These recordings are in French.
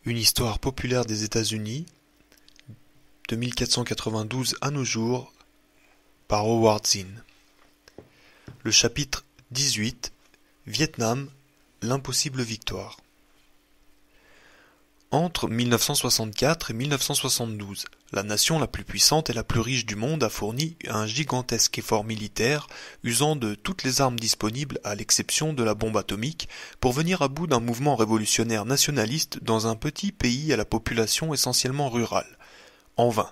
Une histoire populaire des États-Unis, de 1492 à nos jours, par Howard Zinn. Le chapitre 18, Vietnam, l'impossible victoire. Entre 1964 et 1972, la nation la plus puissante et la plus riche du monde a fourni un gigantesque effort militaire, usant de toutes les armes disponibles à l'exception de la bombe atomique, pour venir à bout d'un mouvement révolutionnaire nationaliste dans un petit pays à la population essentiellement rurale. En vain.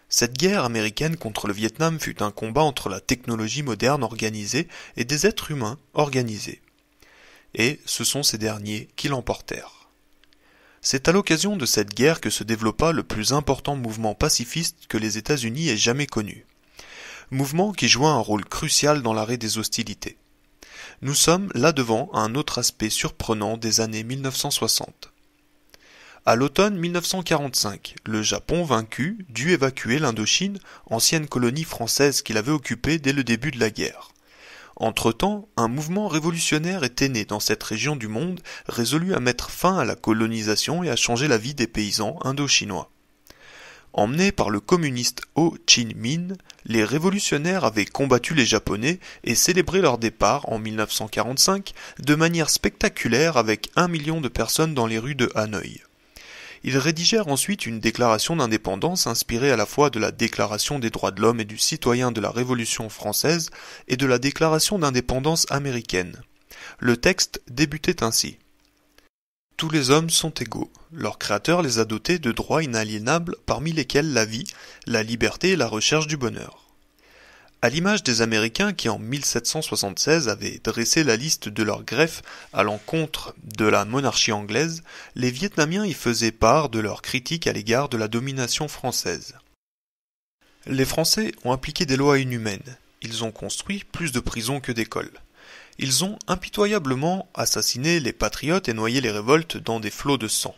Cette guerre américaine contre le Vietnam fut un combat entre la technologie moderne organisée et des êtres humains organisés. Et ce sont ces derniers qui l'emportèrent. C'est à l'occasion de cette guerre que se développa le plus important mouvement pacifiste que les États-Unis aient jamais connu. Mouvement qui joua un rôle crucial dans l'arrêt des hostilités. Nous sommes là devant un autre aspect surprenant des années 1960. À l'automne 1945, le Japon vaincu dut évacuer l'Indochine, ancienne colonie française qu'il avait occupée dès le début de la guerre. Entre-temps, un mouvement révolutionnaire était né dans cette région du monde, résolu à mettre fin à la colonisation et à changer la vie des paysans indo-chinois. Emmenés par le communiste Ho Chi Minh, les révolutionnaires avaient combattu les Japonais et célébré leur départ en 1945 de manière spectaculaire avec 1 million de personnes dans les rues de Hanoï. Ils rédigèrent ensuite une déclaration d'indépendance inspirée à la fois de la Déclaration des droits de l'homme et du citoyen de la Révolution française et de la Déclaration d'indépendance américaine. Le texte débutait ainsi. Tous les hommes sont égaux. Leur créateur les a dotés de droits inaliénables parmi lesquels la vie, la liberté et la recherche du bonheur. À l'image des Américains qui en 1776 avaient dressé la liste de leurs greffes à l'encontre de la monarchie anglaise, les Vietnamiens y faisaient part de leurs critiques à l'égard de la domination française. Les Français ont appliqué des lois inhumaines. Ils ont construit plus de prisons que d'écoles. Ils ont impitoyablement assassiné les patriotes et noyé les révoltes dans des flots de sang.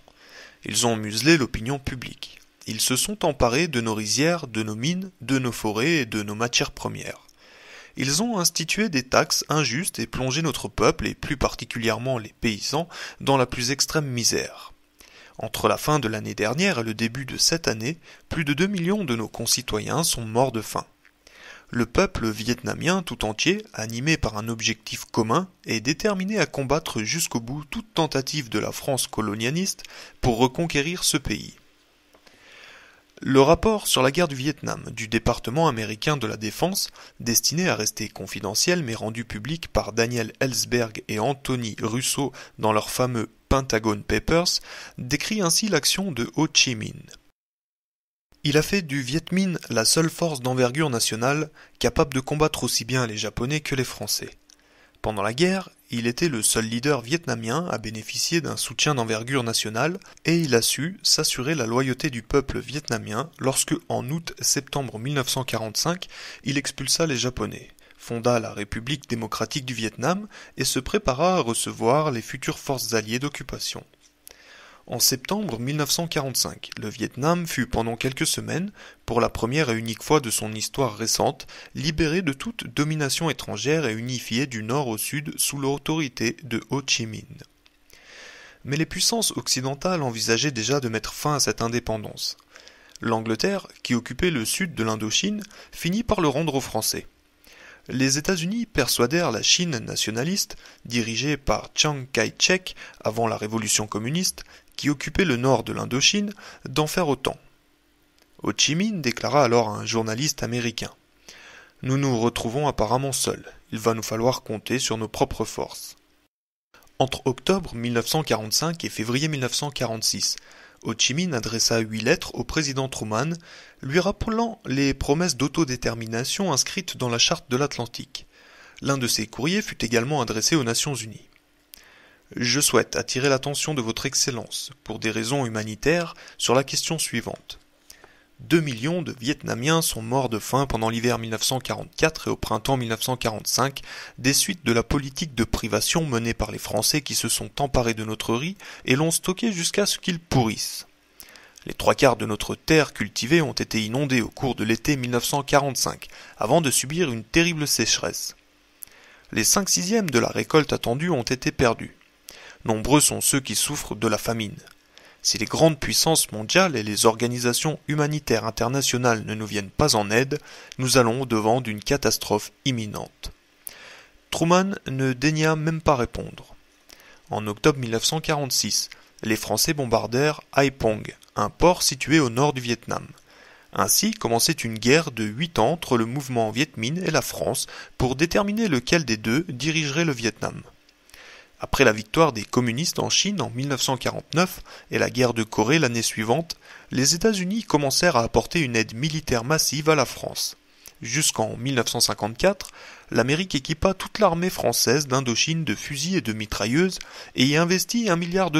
Ils ont muselé l'opinion publique. Ils se sont emparés de nos rizières, de nos mines, de nos forêts et de nos matières premières. Ils ont institué des taxes injustes et plongé notre peuple, et plus particulièrement les paysans, dans la plus extrême misère. Entre la fin de l'année dernière et le début de cette année, plus de 2 millions de nos concitoyens sont morts de faim. Le peuple vietnamien tout entier, animé par un objectif commun, est déterminé à combattre jusqu'au bout toute tentative de la France colonialiste pour reconquérir ce pays. Le rapport sur la guerre du Vietnam du département américain de la Défense, destiné à rester confidentiel mais rendu public par Daniel Ellsberg et Anthony Russo dans leurs fameux Pentagon Papers, décrit ainsi l'action de Ho Chi Minh. Il a fait du Viet Minh la seule force d'envergure nationale capable de combattre aussi bien les Japonais que les Français. Pendant la guerre, il était le seul leader vietnamien à bénéficier d'un soutien d'envergure nationale et il a su s'assurer la loyauté du peuple vietnamien lorsque, en août-septembre 1945, il expulsa les Japonais, fonda la République démocratique du Vietnam et se prépara à recevoir les futures forces alliées d'occupation. En septembre 1945, le Vietnam fut pendant quelques semaines, pour la première et unique fois de son histoire récente, libéré de toute domination étrangère et unifié du nord au sud sous l'autorité de Ho Chi Minh. Mais les puissances occidentales envisageaient déjà de mettre fin à cette indépendance. L'Angleterre, qui occupait le sud de l'Indochine, finit par le rendre aux Français. Les États-Unis persuadèrent la Chine nationaliste, dirigée par Chiang Kai-shek avant la révolution communiste, qui occupait le nord de l'Indochine, d'en faire autant. Ho Chi Minh déclara alors à un journaliste américain « Nous nous retrouvons apparemment seuls. Il va nous falloir compter sur nos propres forces. » Entre octobre 1945 et février 1946, Ho Chi Minh adressa 8 lettres au président Truman, lui rappelant les promesses d'autodétermination inscrites dans la Charte de l'Atlantique. L'un de ces courriers fut également adressé aux Nations Unies. Je souhaite attirer l'attention de votre Excellence, pour des raisons humanitaires, sur la question suivante. 2 millions de Vietnamiens sont morts de faim pendant l'hiver 1944 et au printemps 1945, des suites de la politique de privation menée par les Français qui se sont emparés de notre riz et l'ont stocké jusqu'à ce qu'il pourrisse. Les 3/4 de notre terre cultivée ont été inondés au cours de l'été 1945, avant de subir une terrible sécheresse. Les 5/6 de la récolte attendue ont été perdus. Nombreux sont ceux qui souffrent de la famine. Si les grandes puissances mondiales et les organisations humanitaires internationales ne nous viennent pas en aide, nous allons au-devant d'une catastrophe imminente. Truman ne daigna même pas répondre. En octobre 1946, les Français bombardèrent Haiphong, un port situé au nord du Vietnam. Ainsi commençait une guerre de 8 ans entre le mouvement Viet Minh et la France pour déterminer lequel des deux dirigerait le Vietnam. Après la victoire des communistes en Chine en 1949 et la guerre de Corée l'année suivante, les États-Unis commencèrent à apporter une aide militaire massive à la France. Jusqu'en 1954, l'Amérique équipa toute l'armée française d'Indochine de fusils et de mitrailleuses et y investit $1 milliard.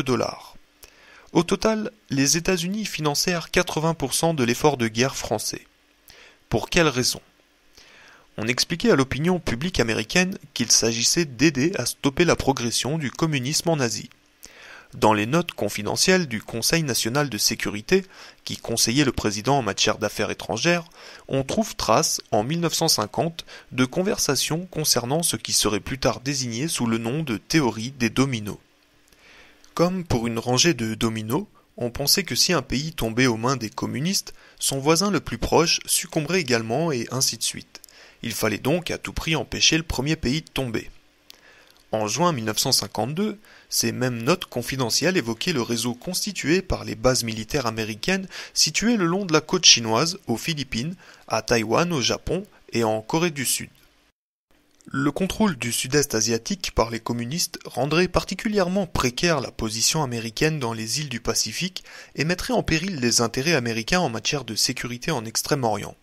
Au total, les États-Unis financèrent 80% de l'effort de guerre français. Pour quelles raisons ? On expliquait à l'opinion publique américaine qu'il s'agissait d'aider à stopper la progression du communisme en Asie. Dans les notes confidentielles du Conseil national de sécurité, qui conseillait le président en matière d'affaires étrangères, on trouve trace, en 1950, de conversations concernant ce qui serait plus tard désigné sous le nom de théorie des dominos. Comme pour une rangée de dominos, on pensait que si un pays tombait aux mains des communistes, son voisin le plus proche succomberait également et ainsi de suite. Il fallait donc à tout prix empêcher le premier pays de tomber. En juin 1952, ces mêmes notes confidentielles évoquaient le réseau constitué par les bases militaires américaines situées le long de la côte chinoise, aux Philippines, à Taïwan, au Japon et en Corée du Sud. Le contrôle du sud-est asiatique par les communistes rendrait particulièrement précaire la position américaine dans les îles du Pacifique et mettrait en péril les intérêts américains en matière de sécurité en Extrême-Orient.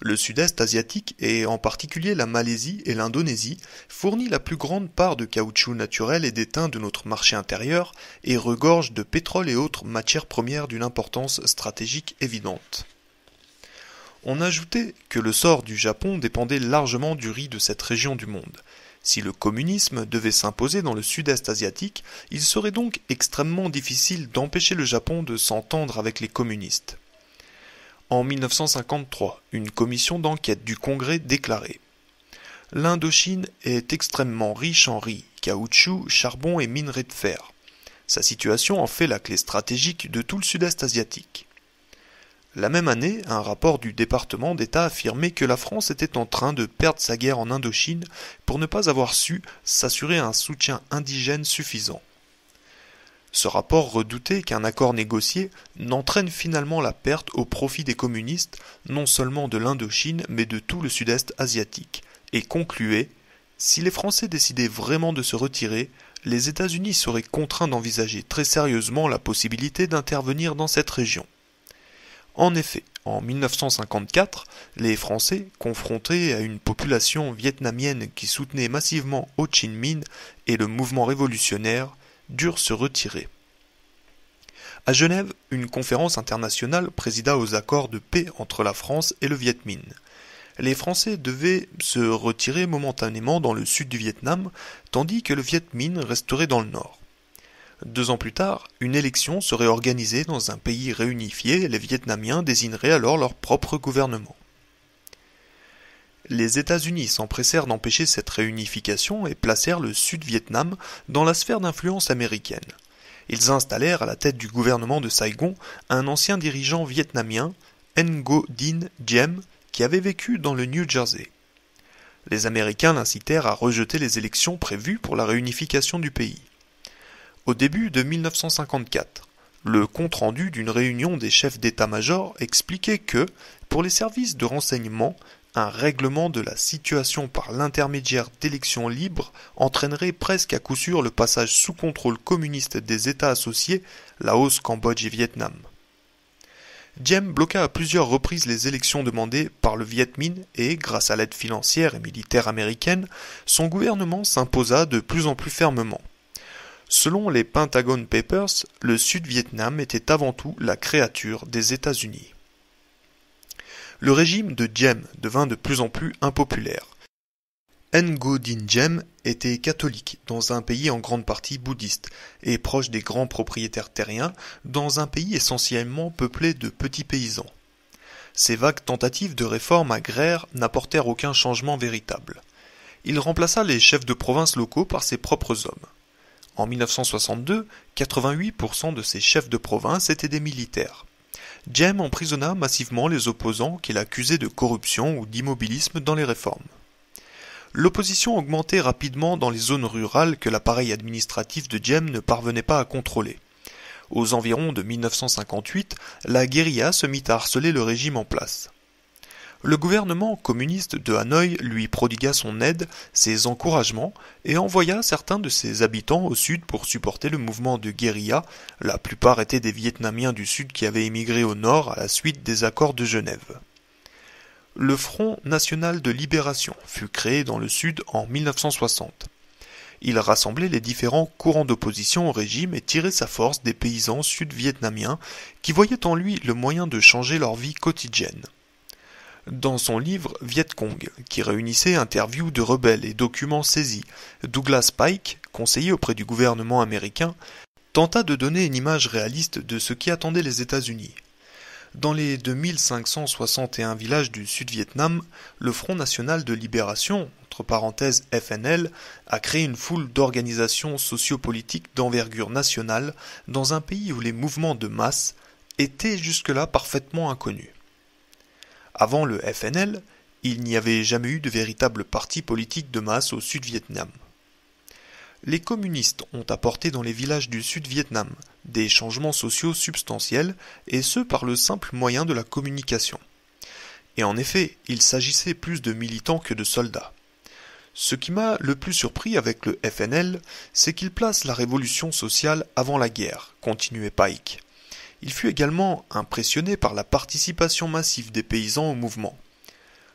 Le sud-est asiatique, et en particulier la Malaisie et l'Indonésie, fournit la plus grande part de caoutchouc naturel et d'étain de notre marché intérieur et regorge de pétrole et autres matières premières d'une importance stratégique évidente. On ajoutait que le sort du Japon dépendait largement du riz de cette région du monde. Si le communisme devait s'imposer dans le sud-est asiatique, il serait donc extrêmement difficile d'empêcher le Japon de s'entendre avec les communistes. En 1953, une commission d'enquête du Congrès déclarait « L'Indochine est extrêmement riche en riz, caoutchouc, charbon et minerais de fer. Sa situation en fait la clé stratégique de tout le sud-est asiatique. » La même année, un rapport du département d'État affirmait que la France était en train de perdre sa guerre en Indochine pour ne pas avoir su s'assurer un soutien indigène suffisant. Ce rapport redoutait qu'un accord négocié n'entraîne finalement la perte au profit des communistes, non seulement de l'Indochine, mais de tout le sud-est asiatique, et concluait « Si les Français décidaient vraiment de se retirer, les États-Unis seraient contraints d'envisager très sérieusement la possibilité d'intervenir dans cette région. » En effet, en 1954, les Français, confrontés à une population vietnamienne qui soutenait massivement Ho Chi Minh et le mouvement révolutionnaire, durent se retirer. À Genève, une conférence internationale présida aux accords de paix entre la France et le Viet Minh. Les Français devaient se retirer momentanément dans le sud du Vietnam, tandis que le Viet Minh resterait dans le nord. 2 ans plus tard, une élection serait organisée dans un pays réunifié et les Vietnamiens désigneraient alors leur propre gouvernement. Les États-Unis s'empressèrent d'empêcher cette réunification et placèrent le Sud-Vietnam dans la sphère d'influence américaine. Ils installèrent à la tête du gouvernement de Saigon un ancien dirigeant vietnamien, Ngo Dinh Diem, qui avait vécu dans le New Jersey. Les Américains l'incitèrent à rejeter les élections prévues pour la réunification du pays. Au début de 1954, le compte-rendu d'une réunion des chefs d'état-major expliquait que, pour les services de renseignement, un règlement de la situation par l'intermédiaire d'élections libres entraînerait presque à coup sûr le passage sous contrôle communiste des États associés, Laos, Cambodge et Vietnam. Diem bloqua à plusieurs reprises les élections demandées par le Viet Minh et, grâce à l'aide financière et militaire américaine, son gouvernement s'imposa de plus en plus fermement. Selon les Pentagon Papers, le Sud-Vietnam était avant tout la créature des États-Unis. Le régime de Diem devint de plus en plus impopulaire. Ngo Dinh Diem était catholique dans un pays en grande partie bouddhiste et proche des grands propriétaires terriens dans un pays essentiellement peuplé de petits paysans. Ces vagues tentatives de réforme agraire n'apportèrent aucun changement véritable. Il remplaça les chefs de province locaux par ses propres hommes. En 1962, 88% de ces chefs de province étaient des militaires. Diem emprisonna massivement les opposants qu'il accusait de corruption ou d'immobilisme dans les réformes. L'opposition augmentait rapidement dans les zones rurales que l'appareil administratif de Diem ne parvenait pas à contrôler. Aux environs de 1958, la guérilla se mit à harceler le régime en place. Le gouvernement communiste de Hanoï lui prodigua son aide, ses encouragements, et envoya certains de ses habitants au sud pour supporter le mouvement de guérilla. La plupart étaient des Vietnamiens du sud qui avaient émigré au nord à la suite des accords de Genève. Le Front national de libération fut créé dans le sud en 1960. Il rassemblait les différents courants d'opposition au régime et tirait sa force des paysans sud-vietnamiens qui voyaient en lui le moyen de changer leur vie quotidienne. Dans son livre Viet Cong, qui réunissait interviews de rebelles et documents saisis, Douglas Pike, conseiller auprès du gouvernement américain, tenta de donner une image réaliste de ce qui attendait les États-Unis. Dans les 2561 villages du Sud-Vietnam, le Front national de libération, entre parenthèses FNL, a créé une foule d'organisations sociopolitiques d'envergure nationale dans un pays où les mouvements de masse étaient jusque-là parfaitement inconnus. Avant le FNL, il n'y avait jamais eu de véritable parti politique de masse au Sud-Vietnam. Les communistes ont apporté dans les villages du Sud-Vietnam des changements sociaux substantiels, et ce par le simple moyen de la communication. Et en effet, il s'agissait plus de militants que de soldats. Ce qui m'a le plus surpris avec le FNL, c'est qu'il place la révolution sociale avant la guerre, continuait Pike. Il fut également impressionné par la participation massive des paysans au mouvement.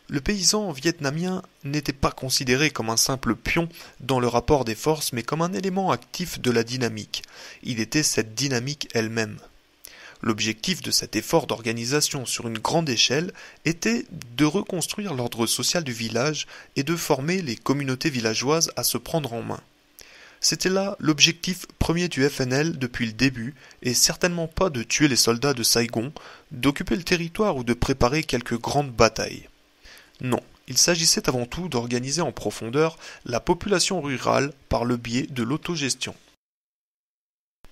Le paysan vietnamien n'était pas considéré comme un simple pion dans le rapport des forces, mais comme un élément actif de la dynamique. Il était cette dynamique elle-même. L'objectif de cet effort d'organisation sur une grande échelle était de reconstruire l'ordre social du village et de former les communautés villageoises à se prendre en main. C'était là l'objectif premier du FNL depuis le début, et certainement pas de tuer les soldats de Saigon, d'occuper le territoire ou de préparer quelques grandes batailles. Non, il s'agissait avant tout d'organiser en profondeur la population rurale par le biais de l'autogestion.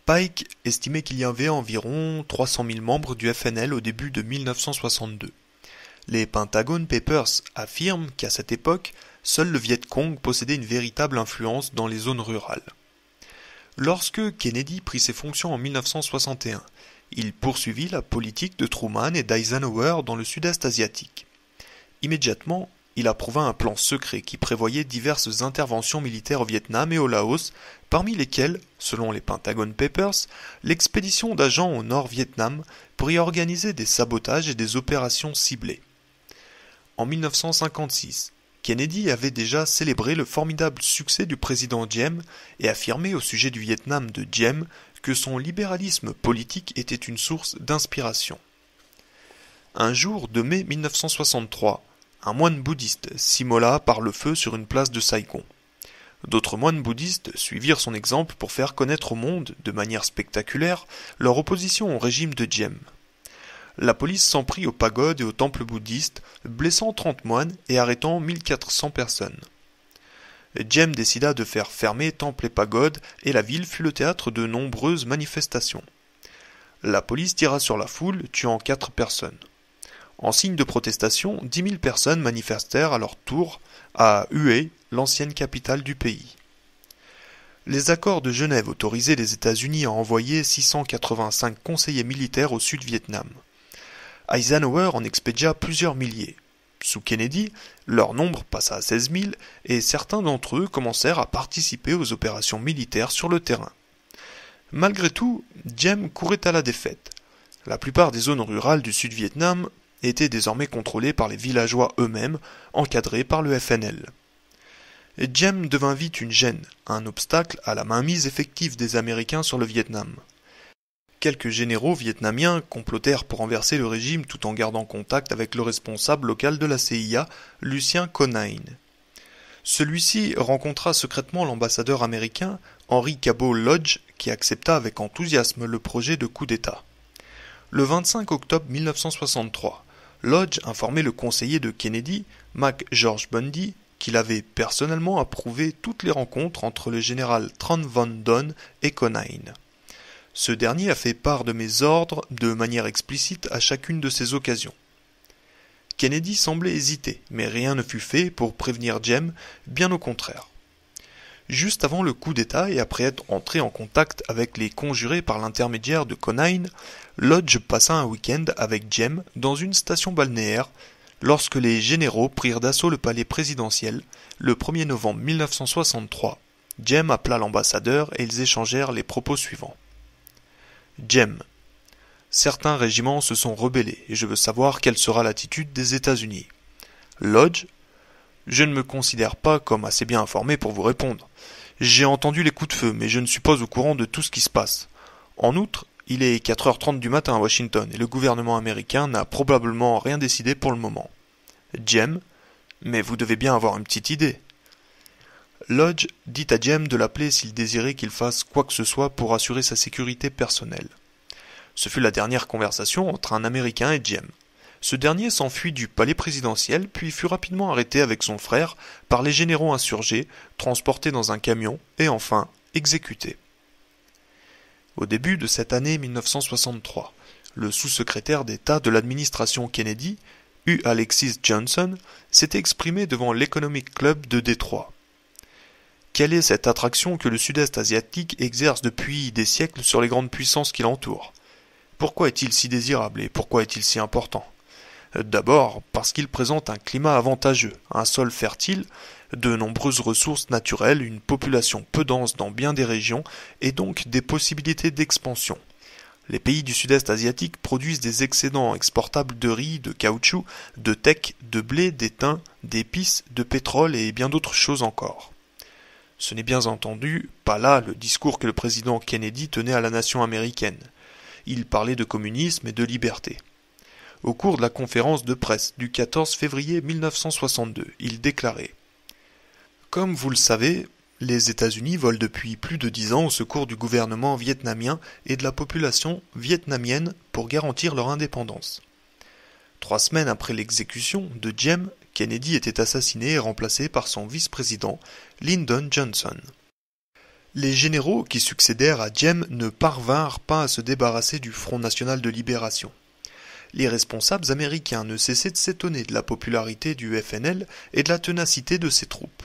Pike estimait qu'il y avait environ 300 000 membres du FNL au début de 1962. Les Pentagon Papers affirment qu'à cette époque, seul le Viet Cong possédait une véritable influence dans les zones rurales. Lorsque Kennedy prit ses fonctions en 1961, il poursuivit la politique de Truman et d'Eisenhower dans le sud-est asiatique. Immédiatement, il approuva un plan secret qui prévoyait diverses interventions militaires au Vietnam et au Laos, parmi lesquelles, selon les Pentagon Papers, l'expédition d'agents au Nord-Vietnam pour y organiser des sabotages et des opérations ciblées. En 1956, Kennedy avait déjà célébré le formidable succès du président Diem et affirmé au sujet du Vietnam de Diem que son libéralisme politique était une source d'inspiration. Un jour de mai 1963, un moine bouddhiste s'immola par le feu sur une place de Saigon. D'autres moines bouddhistes suivirent son exemple pour faire connaître au monde, de manière spectaculaire, leur opposition au régime de Diem. La police s'en prit aux pagodes et aux temples bouddhistes, blessant 30 moines et arrêtant 1400 personnes. Diem décida de faire fermer temples et pagodes, et la ville fut le théâtre de nombreuses manifestations. La police tira sur la foule, tuant 4 personnes. En signe de protestation, 10 000 personnes manifestèrent à leur tour à Hue, l'ancienne capitale du pays. Les accords de Genève autorisaient les États-Unis à envoyer 685 conseillers militaires au Sud-Vietnam. Eisenhower en expédia plusieurs milliers. Sous Kennedy, leur nombre passa à 16 000 et certains d'entre eux commencèrent à participer aux opérations militaires sur le terrain. Malgré tout, Diem courait à la défaite. La plupart des zones rurales du Sud-Vietnam étaient désormais contrôlées par les villageois eux-mêmes, encadrés par le FNL. Diem devint vite une gêne, un obstacle à la mainmise effective des Américains sur le Vietnam. Quelques généraux vietnamiens complotèrent pour renverser le régime tout en gardant contact avec le responsable local de la CIA, Lucien Conain. Celui-ci rencontra secrètement l'ambassadeur américain Henry Cabot Lodge qui accepta avec enthousiasme le projet de coup d'État. Le 25 octobre 1963, Lodge informait le conseiller de Kennedy, Mac George Bundy, qu'il avait personnellement approuvé toutes les rencontres entre le général Tran Van Don et Conine. Ce dernier a fait part de mes ordres de manière explicite à chacune de ces occasions. Kennedy semblait hésiter, mais rien ne fut fait pour prévenir Diem, bien au contraire. Juste avant le coup d'État et après être entré en contact avec les conjurés par l'intermédiaire de Conine, Lodge passa un week-end avec Diem dans une station balnéaire lorsque les généraux prirent d'assaut le palais présidentiel le 1er novembre 1963. Diem appela l'ambassadeur et ils échangèrent les propos suivants. Diem. Certains régiments se sont rebellés et je veux savoir quelle sera l'attitude des États-Unis. Lodge. Je ne me considère pas comme assez bien informé pour vous répondre. J'ai entendu les coups de feu, mais je ne suis pas au courant de tout ce qui se passe. En outre, il est 4h30 du matin à Washington et le gouvernement américain n'a probablement rien décidé pour le moment. Diem. Mais vous devez bien avoir une petite idée. Lodge dit à Diem de l'appeler s'il désirait qu'il fasse quoi que ce soit pour assurer sa sécurité personnelle. Ce fut la dernière conversation entre un Américain et Diem. Ce dernier s'enfuit du palais présidentiel puis fut rapidement arrêté avec son frère par les généraux insurgés, transporté dans un camion et enfin exécuté. Au début de cette année 1963, le sous-secrétaire d'État de l'administration Kennedy, U. Alexis Johnson, s'était exprimé devant l'Economic Club de Détroit. Quelle est cette attraction que le sud-est asiatique exerce depuis des siècles sur les grandes puissances qui l'entourent? Pourquoi est-il si désirable et pourquoi est-il si important? D'abord, parce qu'il présente un climat avantageux, un sol fertile, de nombreuses ressources naturelles, une population peu dense dans bien des régions et donc des possibilités d'expansion. Les pays du sud-est asiatique produisent des excédents exportables de riz, de caoutchouc, de teck, de blé, d'étain, d'épices, de pétrole et bien d'autres choses encore. Ce n'est bien entendu pas là le discours que le président Kennedy tenait à la nation américaine. Il parlait de communisme et de liberté. Au cours de la conférence de presse du 14 février 1962, il déclarait « Comme vous le savez, les États-Unis volent depuis plus de 10 ans au secours du gouvernement vietnamien et de la population vietnamienne pour garantir leur indépendance. » 3 semaines après l'exécution de Diem, Kennedy était assassiné et remplacé par son vice-président, Lyndon Johnson. Les généraux qui succédèrent à Diem ne parvinrent pas à se débarrasser du Front national de libération. Les responsables américains ne cessaient de s'étonner de la popularité du FNL et de la ténacité de ses troupes.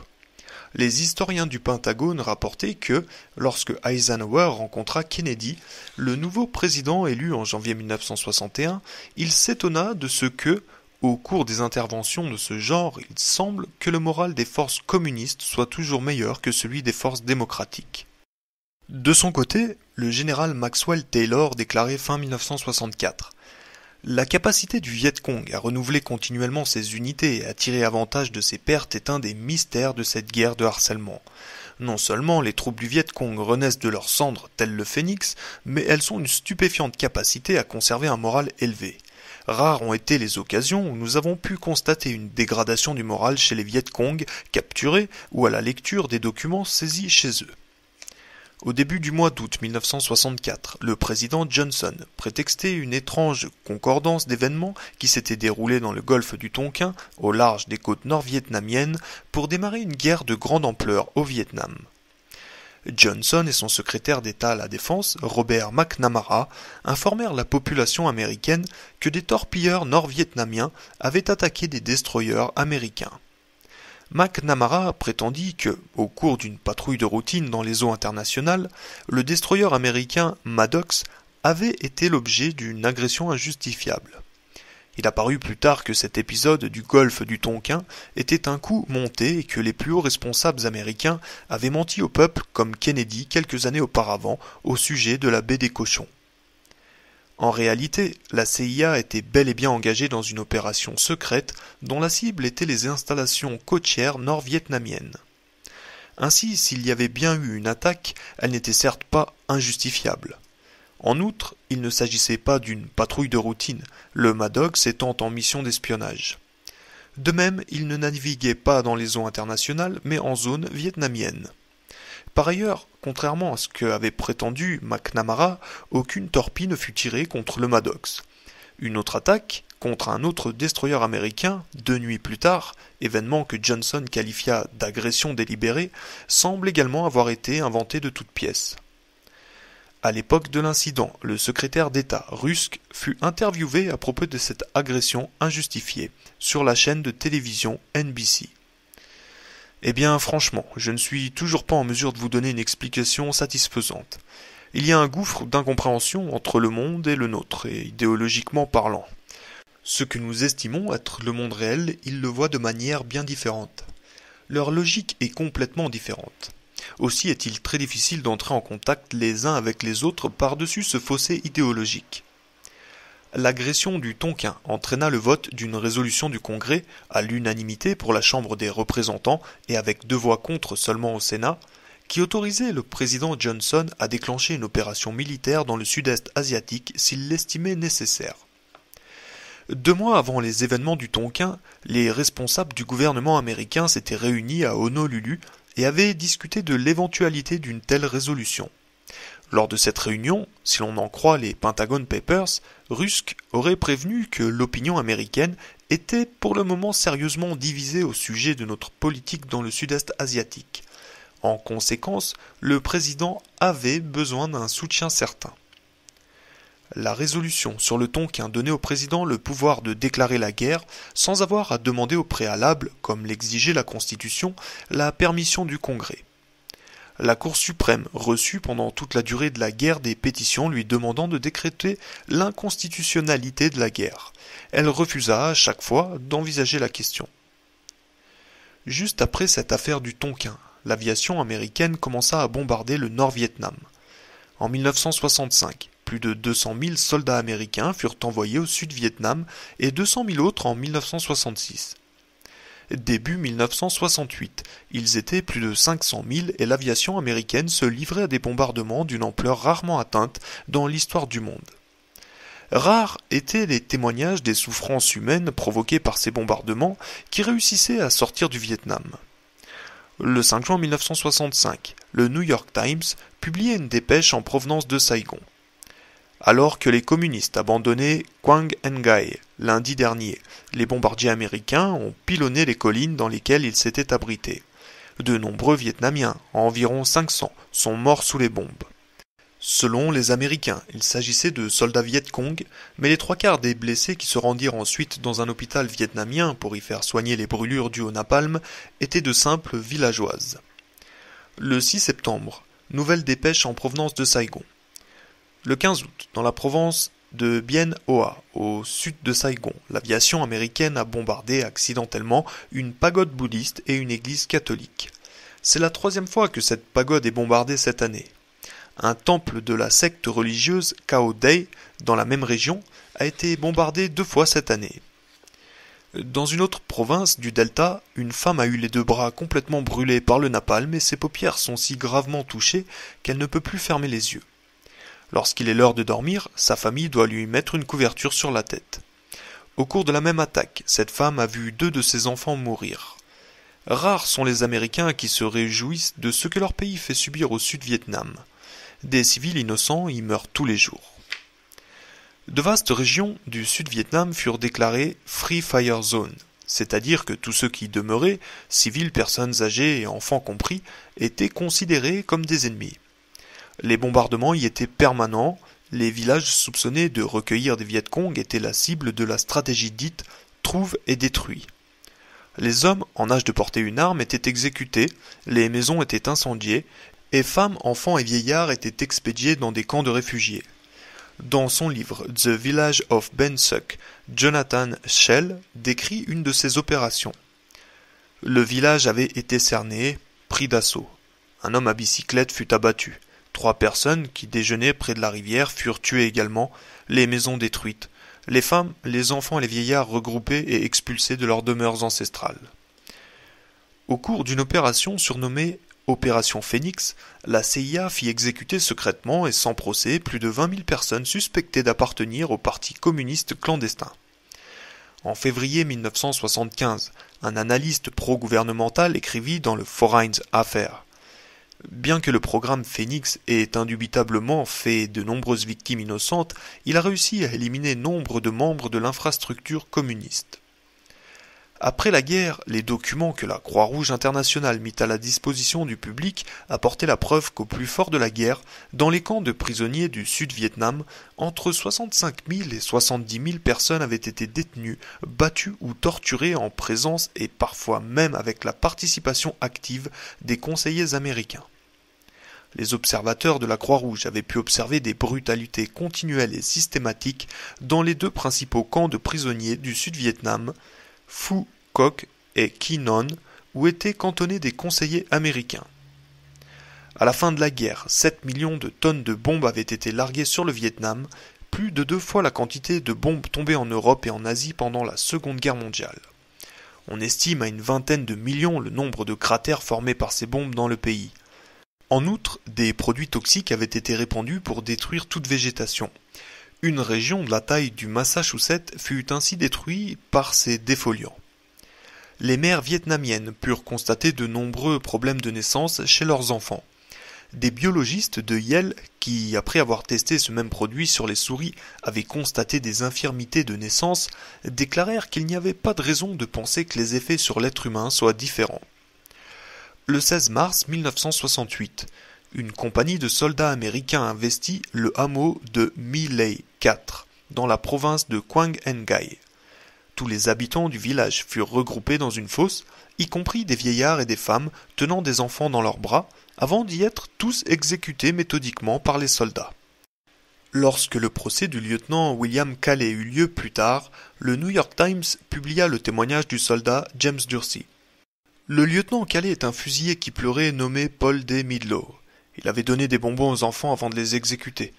Les historiens du Pentagone rapportaient que, lorsque Eisenhower rencontra Kennedy, le nouveau président élu en janvier 1961, il s'étonna de ce que, au cours des interventions de ce genre, il semble que le moral des forces communistes soit toujours meilleur que celui des forces démocratiques. De son côté, le général Maxwell Taylor déclarait fin 1964 « La capacité du Viet Cong à renouveler continuellement ses unités et à tirer avantage de ses pertes est un des mystères de cette guerre de harcèlement. Non seulement les troupes du Viet Cong renaissent de leurs cendres tel le phénix, mais elles ont une stupéfiante capacité à conserver un moral élevé. Rares ont été les occasions où nous avons pu constater une dégradation du moral chez les Viet Cong capturés ou à la lecture des documents saisis chez eux. » Au début du mois d'août 1964, le président Johnson prétextait une étrange concordance d'événements qui s'étaient déroulés dans le golfe du Tonkin, au large des côtes nord-vietnamiennes, pour démarrer une guerre de grande ampleur au Vietnam. Johnson et son secrétaire d'État à la Défense, Robert McNamara, informèrent la population américaine que des torpilleurs nord-vietnamiens avaient attaqué des destroyers américains. McNamara prétendit que, au cours d'une patrouille de routine dans les eaux internationales, le destroyer américain Maddox avait été l'objet d'une agression injustifiable. Il apparut plus tard que cet épisode du golfe du Tonkin était un coup monté et que les plus hauts responsables américains avaient menti au peuple comme Kennedy quelques années auparavant au sujet de la baie des Cochons. En réalité, la CIA était bel et bien engagée dans une opération secrète dont la cible était les installations côtières nord-vietnamiennes. Ainsi, s'il y avait bien eu une attaque, elle n'était certes pas injustifiable. En outre, il ne s'agissait pas d'une patrouille de routine, le Maddox étant en mission d'espionnage. De même, il ne naviguait pas dans les eaux internationales, mais en zone vietnamienne. Par ailleurs, contrairement à ce qu'avait prétendu McNamara, aucune torpille ne fut tirée contre le Maddox. Une autre attaque, contre un autre destroyer américain, 2 nuits plus tard, événement que Johnson qualifia d'agression délibérée, semble également avoir été inventé de toutes pièces. À l'époque de l'incident, le secrétaire d'État russe fut interviewé à propos de cette agression injustifiée sur la chaîne de télévision NBC. Eh bien, franchement, je ne suis toujours pas en mesure de vous donner une explication satisfaisante. Il y a un gouffre d'incompréhension entre le monde et le nôtre, et idéologiquement parlant. Ce que nous estimons être le monde réel, ils le voient de manière bien différente. Leur logique est complètement différente. Aussi est-il très difficile d'entrer en contact les uns avec les autres par-dessus ce fossé idéologique. L'agression du Tonkin entraîna le vote d'une résolution du Congrès à l'unanimité pour la Chambre des représentants et avec 2 voix contre seulement au Sénat, qui autorisait le président Johnson à déclencher une opération militaire dans le sud-est asiatique s'il l'estimait nécessaire. 2 mois avant les événements du Tonkin, les responsables du gouvernement américain s'étaient réunis à Honolulu et avaient discuté de l'éventualité d'une telle résolution. Lors de cette réunion, si l'on en croit les Pentagon Papers, Rusk aurait prévenu que l'opinion américaine était pour le moment sérieusement divisée au sujet de notre politique dans le sud-est asiatique. En conséquence, le président avait besoin d'un soutien certain. La résolution sur le Tonkin donnait au président le pouvoir de déclarer la guerre sans avoir à demander au préalable, comme l'exigeait la Constitution, la permission du Congrès. La Cour suprême reçut pendant toute la durée de la guerre des pétitions lui demandant de décréter l'inconstitutionnalité de la guerre. Elle refusa à chaque fois d'envisager la question. Juste après cette affaire du Tonkin, l'aviation américaine commença à bombarder le Nord-Vietnam. En 1965, plus de 200 000 soldats américains furent envoyés au Sud-Vietnam et 200 000 autres en 1966. Début 1968, ils étaient plus de 500 000 et l'aviation américaine se livrait à des bombardements d'une ampleur rarement atteinte dans l'histoire du monde. Rares étaient les témoignages des souffrances humaines provoquées par ces bombardements qui réussissaient à sortir du Vietnam. Le 5 juin 1965, le New York Times publiait une dépêche en provenance de Saigon. Alors que les communistes abandonnaient Quang Ngai lundi dernier, les bombardiers américains ont pilonné les collines dans lesquelles ils s'étaient abrités. De nombreux Vietnamiens, environ 500, sont morts sous les bombes. Selon les Américains, il s'agissait de soldats Viet Cong, mais les 3/4 des blessés qui se rendirent ensuite dans un hôpital vietnamien pour y faire soigner les brûlures dues au napalm étaient de simples villageoises. Le 6 septembre, nouvelle dépêche en provenance de Saigon. Le 15 août, dans la province de Bien Hoa, au sud de Saigon, l'aviation américaine a bombardé accidentellement une pagode bouddhiste et une église catholique. C'est la 3e fois que cette pagode est bombardée cette année. Un temple de la secte religieuse Cao Dai, dans la même région, a été bombardé 2 fois cette année. Dans une autre province du Delta, une femme a eu les 2 bras complètement brûlés par le napalm et ses paupières sont si gravement touchées qu'elle ne peut plus fermer les yeux. Lorsqu'il est l'heure de dormir, sa famille doit lui mettre une couverture sur la tête. Au cours de la même attaque, cette femme a vu 2 de ses enfants mourir. Rares sont les Américains qui se réjouissent de ce que leur pays fait subir au Sud-Vietnam. Des civils innocents y meurent tous les jours. De vastes régions du Sud-Vietnam furent déclarées Free Fire Zone, c'est-à-dire que tous ceux qui y demeuraient, civils, personnes âgées et enfants compris, étaient considérés comme des ennemis. Les bombardements y étaient permanents, les villages soupçonnés de recueillir des Viet Cong étaient la cible de la stratégie dite « trouve et détruit ». Les hommes en âge de porter une arme étaient exécutés, les maisons étaient incendiées, et femmes, enfants et vieillards étaient expédiés dans des camps de réfugiés. Dans son livre « The Village of Ben Suc », Jonathan Schell décrit une de ces opérations. Le village avait été cerné, pris d'assaut. Un homme à bicyclette fut abattu. 3 personnes qui déjeunaient près de la rivière furent tuées également, les maisons détruites, les femmes, les enfants et les vieillards regroupés et expulsés de leurs demeures ancestrales. Au cours d'une opération surnommée Opération Phoenix, la CIA fit exécuter secrètement et sans procès plus de 20 000 personnes suspectées d'appartenir au parti communiste clandestin. En février 1975, un analyste pro-gouvernemental écrivit dans le Foreign Affairs: Bien que le programme Phénix ait indubitablement fait de nombreuses victimes innocentes, il a réussi à éliminer nombre de membres de l'infrastructure communiste. Après la guerre, les documents que la Croix-Rouge internationale mit à la disposition du public apportaient la preuve qu'au plus fort de la guerre, dans les camps de prisonniers du Sud-Vietnam, entre 65 000 et 70 000 personnes avaient été détenues, battues ou torturées en présence et parfois même avec la participation active des conseillers américains. Les observateurs de la Croix-Rouge avaient pu observer des brutalités continuelles et systématiques dans les deux principaux camps de prisonniers du Sud-Vietnam, Phu Quoc et Qui Non, où étaient cantonnés des conseillers américains. À la fin de la guerre, 7 millions de tonnes de bombes avaient été larguées sur le Vietnam, plus de 2 fois la quantité de bombes tombées en Europe et en Asie pendant la Seconde Guerre mondiale. On estime à une vingtaine de millions le nombre de cratères formés par ces bombes dans le pays. En outre, des produits toxiques avaient été répandus pour détruire toute végétation. Une région de la taille du Massachusetts fut ainsi détruite par ces défoliants. Les mères vietnamiennes purent constater de nombreux problèmes de naissance chez leurs enfants. Des biologistes de Yale, qui, après avoir testé ce même produit sur les souris, avaient constaté des infirmités de naissance, déclarèrent qu'il n'y avait pas de raison de penser que les effets sur l'être humain soient différents. Le 16 mars 1968, une compagnie de soldats américains investit le hameau de My Lai 4, dans la province de Quang Ngai. Tous les habitants du village furent regroupés dans une fosse, y compris des vieillards et des femmes tenant des enfants dans leurs bras, avant d'y être tous exécutés méthodiquement par les soldats. Lorsque le procès du lieutenant William Calley eut lieu plus tard, le New York Times publia le témoignage du soldat James Dursey. Le lieutenant Calley est un fusillé qui pleurait nommé Paul D. Midlow. Il avait donné des bonbons aux enfants avant de les exécuter,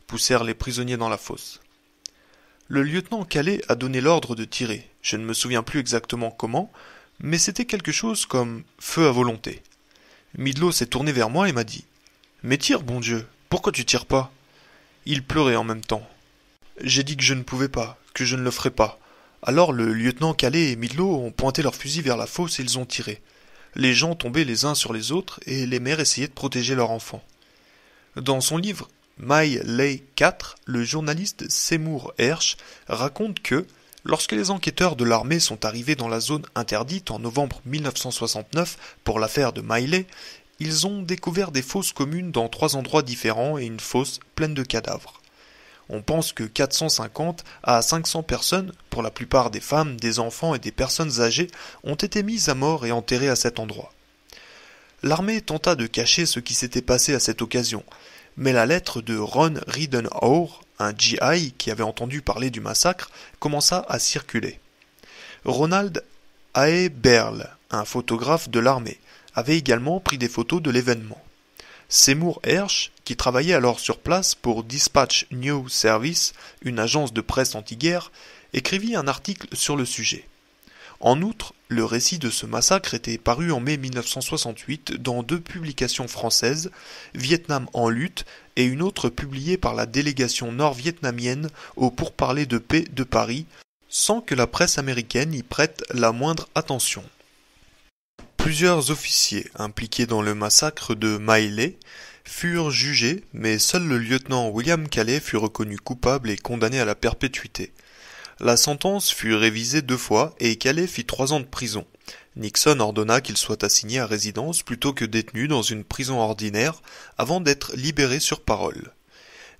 poussèrent les prisonniers dans la fosse. Le lieutenant Calley a donné l'ordre de tirer. Je ne me souviens plus exactement comment, mais c'était quelque chose comme feu à volonté. Midlow s'est tourné vers moi et m'a dit « Mais tire, bon Dieu, pourquoi tu tires pas ?» Il pleurait en même temps. J'ai dit que je ne pouvais pas, que je ne le ferais pas. Alors le lieutenant Calley et Midlow ont pointé leurs fusils vers la fosse et ils ont tiré. Les gens tombaient les uns sur les autres et les mères essayaient de protéger leurs enfants. Dans son livre My Lai 4, le journaliste Seymour Hersh raconte que, lorsque les enquêteurs de l'armée sont arrivés dans la zone interdite en novembre 1969 pour l'affaire de My Lai, ils ont découvert des fosses communes dans 3 endroits différents et une fosse pleine de cadavres. On pense que 450 à 500 personnes, pour la plupart des femmes, des enfants et des personnes âgées, ont été mises à mort et enterrées à cet endroit. L'armée tenta de cacher ce qui s'était passé à cette occasion, mais la lettre de Ron Ridenhour, un GI qui avait entendu parler du massacre, commença à circuler. Ronald A. Berle, un photographe de l'armée, avait également pris des photos de l'événement. Seymour Hersh, qui travaillait alors sur place pour Dispatch News Service, une agence de presse anti-guerre, écrivit un article sur le sujet. En outre, le récit de ce massacre était paru en mai 1968 dans 2 publications françaises, Vietnam en lutte et une autre publiée par la délégation nord-vietnamienne au pourparlers de paix de Paris, sans que la presse américaine y prête la moindre attention. Plusieurs officiers impliqués dans le massacre de My Lai furent jugés, mais seul le lieutenant William Calley fut reconnu coupable et condamné à la perpétuité. La sentence fut révisée 2 fois et Calley fit 3 ans de prison. Nixon ordonna qu'il soit assigné à résidence plutôt que détenu dans une prison ordinaire avant d'être libéré sur parole.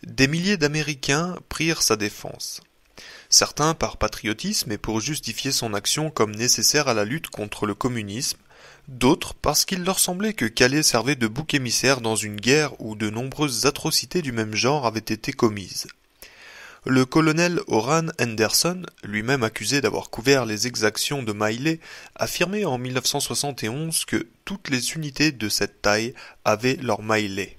Des milliers d'Américains prirent sa défense. Certains par patriotisme et pour justifier son action comme nécessaire à la lutte contre le communisme, d'autres parce qu'il leur semblait que Calley servait de bouc émissaire dans une guerre où de nombreuses atrocités du même genre avaient été commises. Le colonel Oran Henderson, lui-même accusé d'avoir couvert les exactions de My Lai, affirmait en 1971 que toutes les unités de cette taille avaient leur My Lai.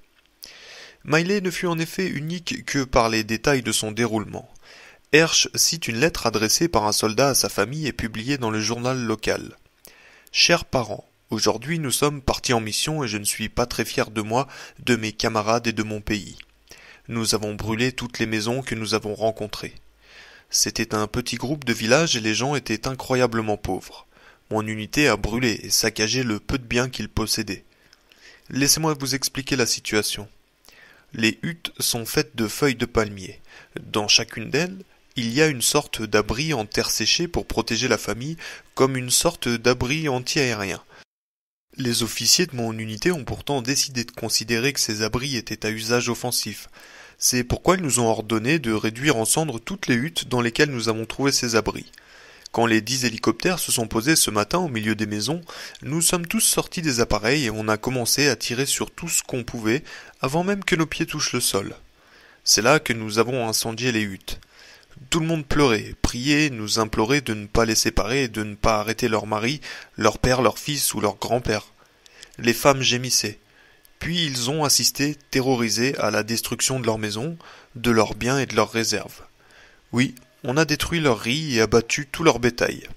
My Lai ne fut en effet unique que par les détails de son déroulement. Hersh cite une lettre adressée par un soldat à sa famille et publiée dans le journal local. « Chers parents, aujourd'hui nous sommes partis en mission et je ne suis pas très fier de moi, de mes camarades et de mon pays. Nous avons brûlé toutes les maisons que nous avons rencontrées. C'était un petit groupe de village et les gens étaient incroyablement pauvres. Mon unité a brûlé et saccagé le peu de biens qu'ils possédaient. Laissez-moi vous expliquer la situation. Les huttes sont faites de feuilles de palmier. Dans chacune d'elles, il y a une sorte d'abri en terre séchée pour protéger la famille, comme une sorte d'abri anti-aérien. Les officiers de mon unité ont pourtant décidé de considérer que ces abris étaient à usage offensif. C'est pourquoi ils nous ont ordonné de réduire en cendres toutes les huttes dans lesquelles nous avons trouvé ces abris. Quand les 10 hélicoptères se sont posés ce matin au milieu des maisons, nous sommes tous sortis des appareils et on a commencé à tirer sur tout ce qu'on pouvait avant même que nos pieds touchent le sol. C'est là que nous avons incendié les huttes. Tout le monde pleurait, priait, nous implorait de ne pas les séparer et de ne pas arrêter leurs maris, leur père, leur fils ou leur grand-père. Les femmes gémissaient. Puis ils ont assisté, terrorisés, à la destruction de leurs maisons, de leurs biens et de leurs réserves. Oui, on a détruit leurs riz et abattu tout leur bétail.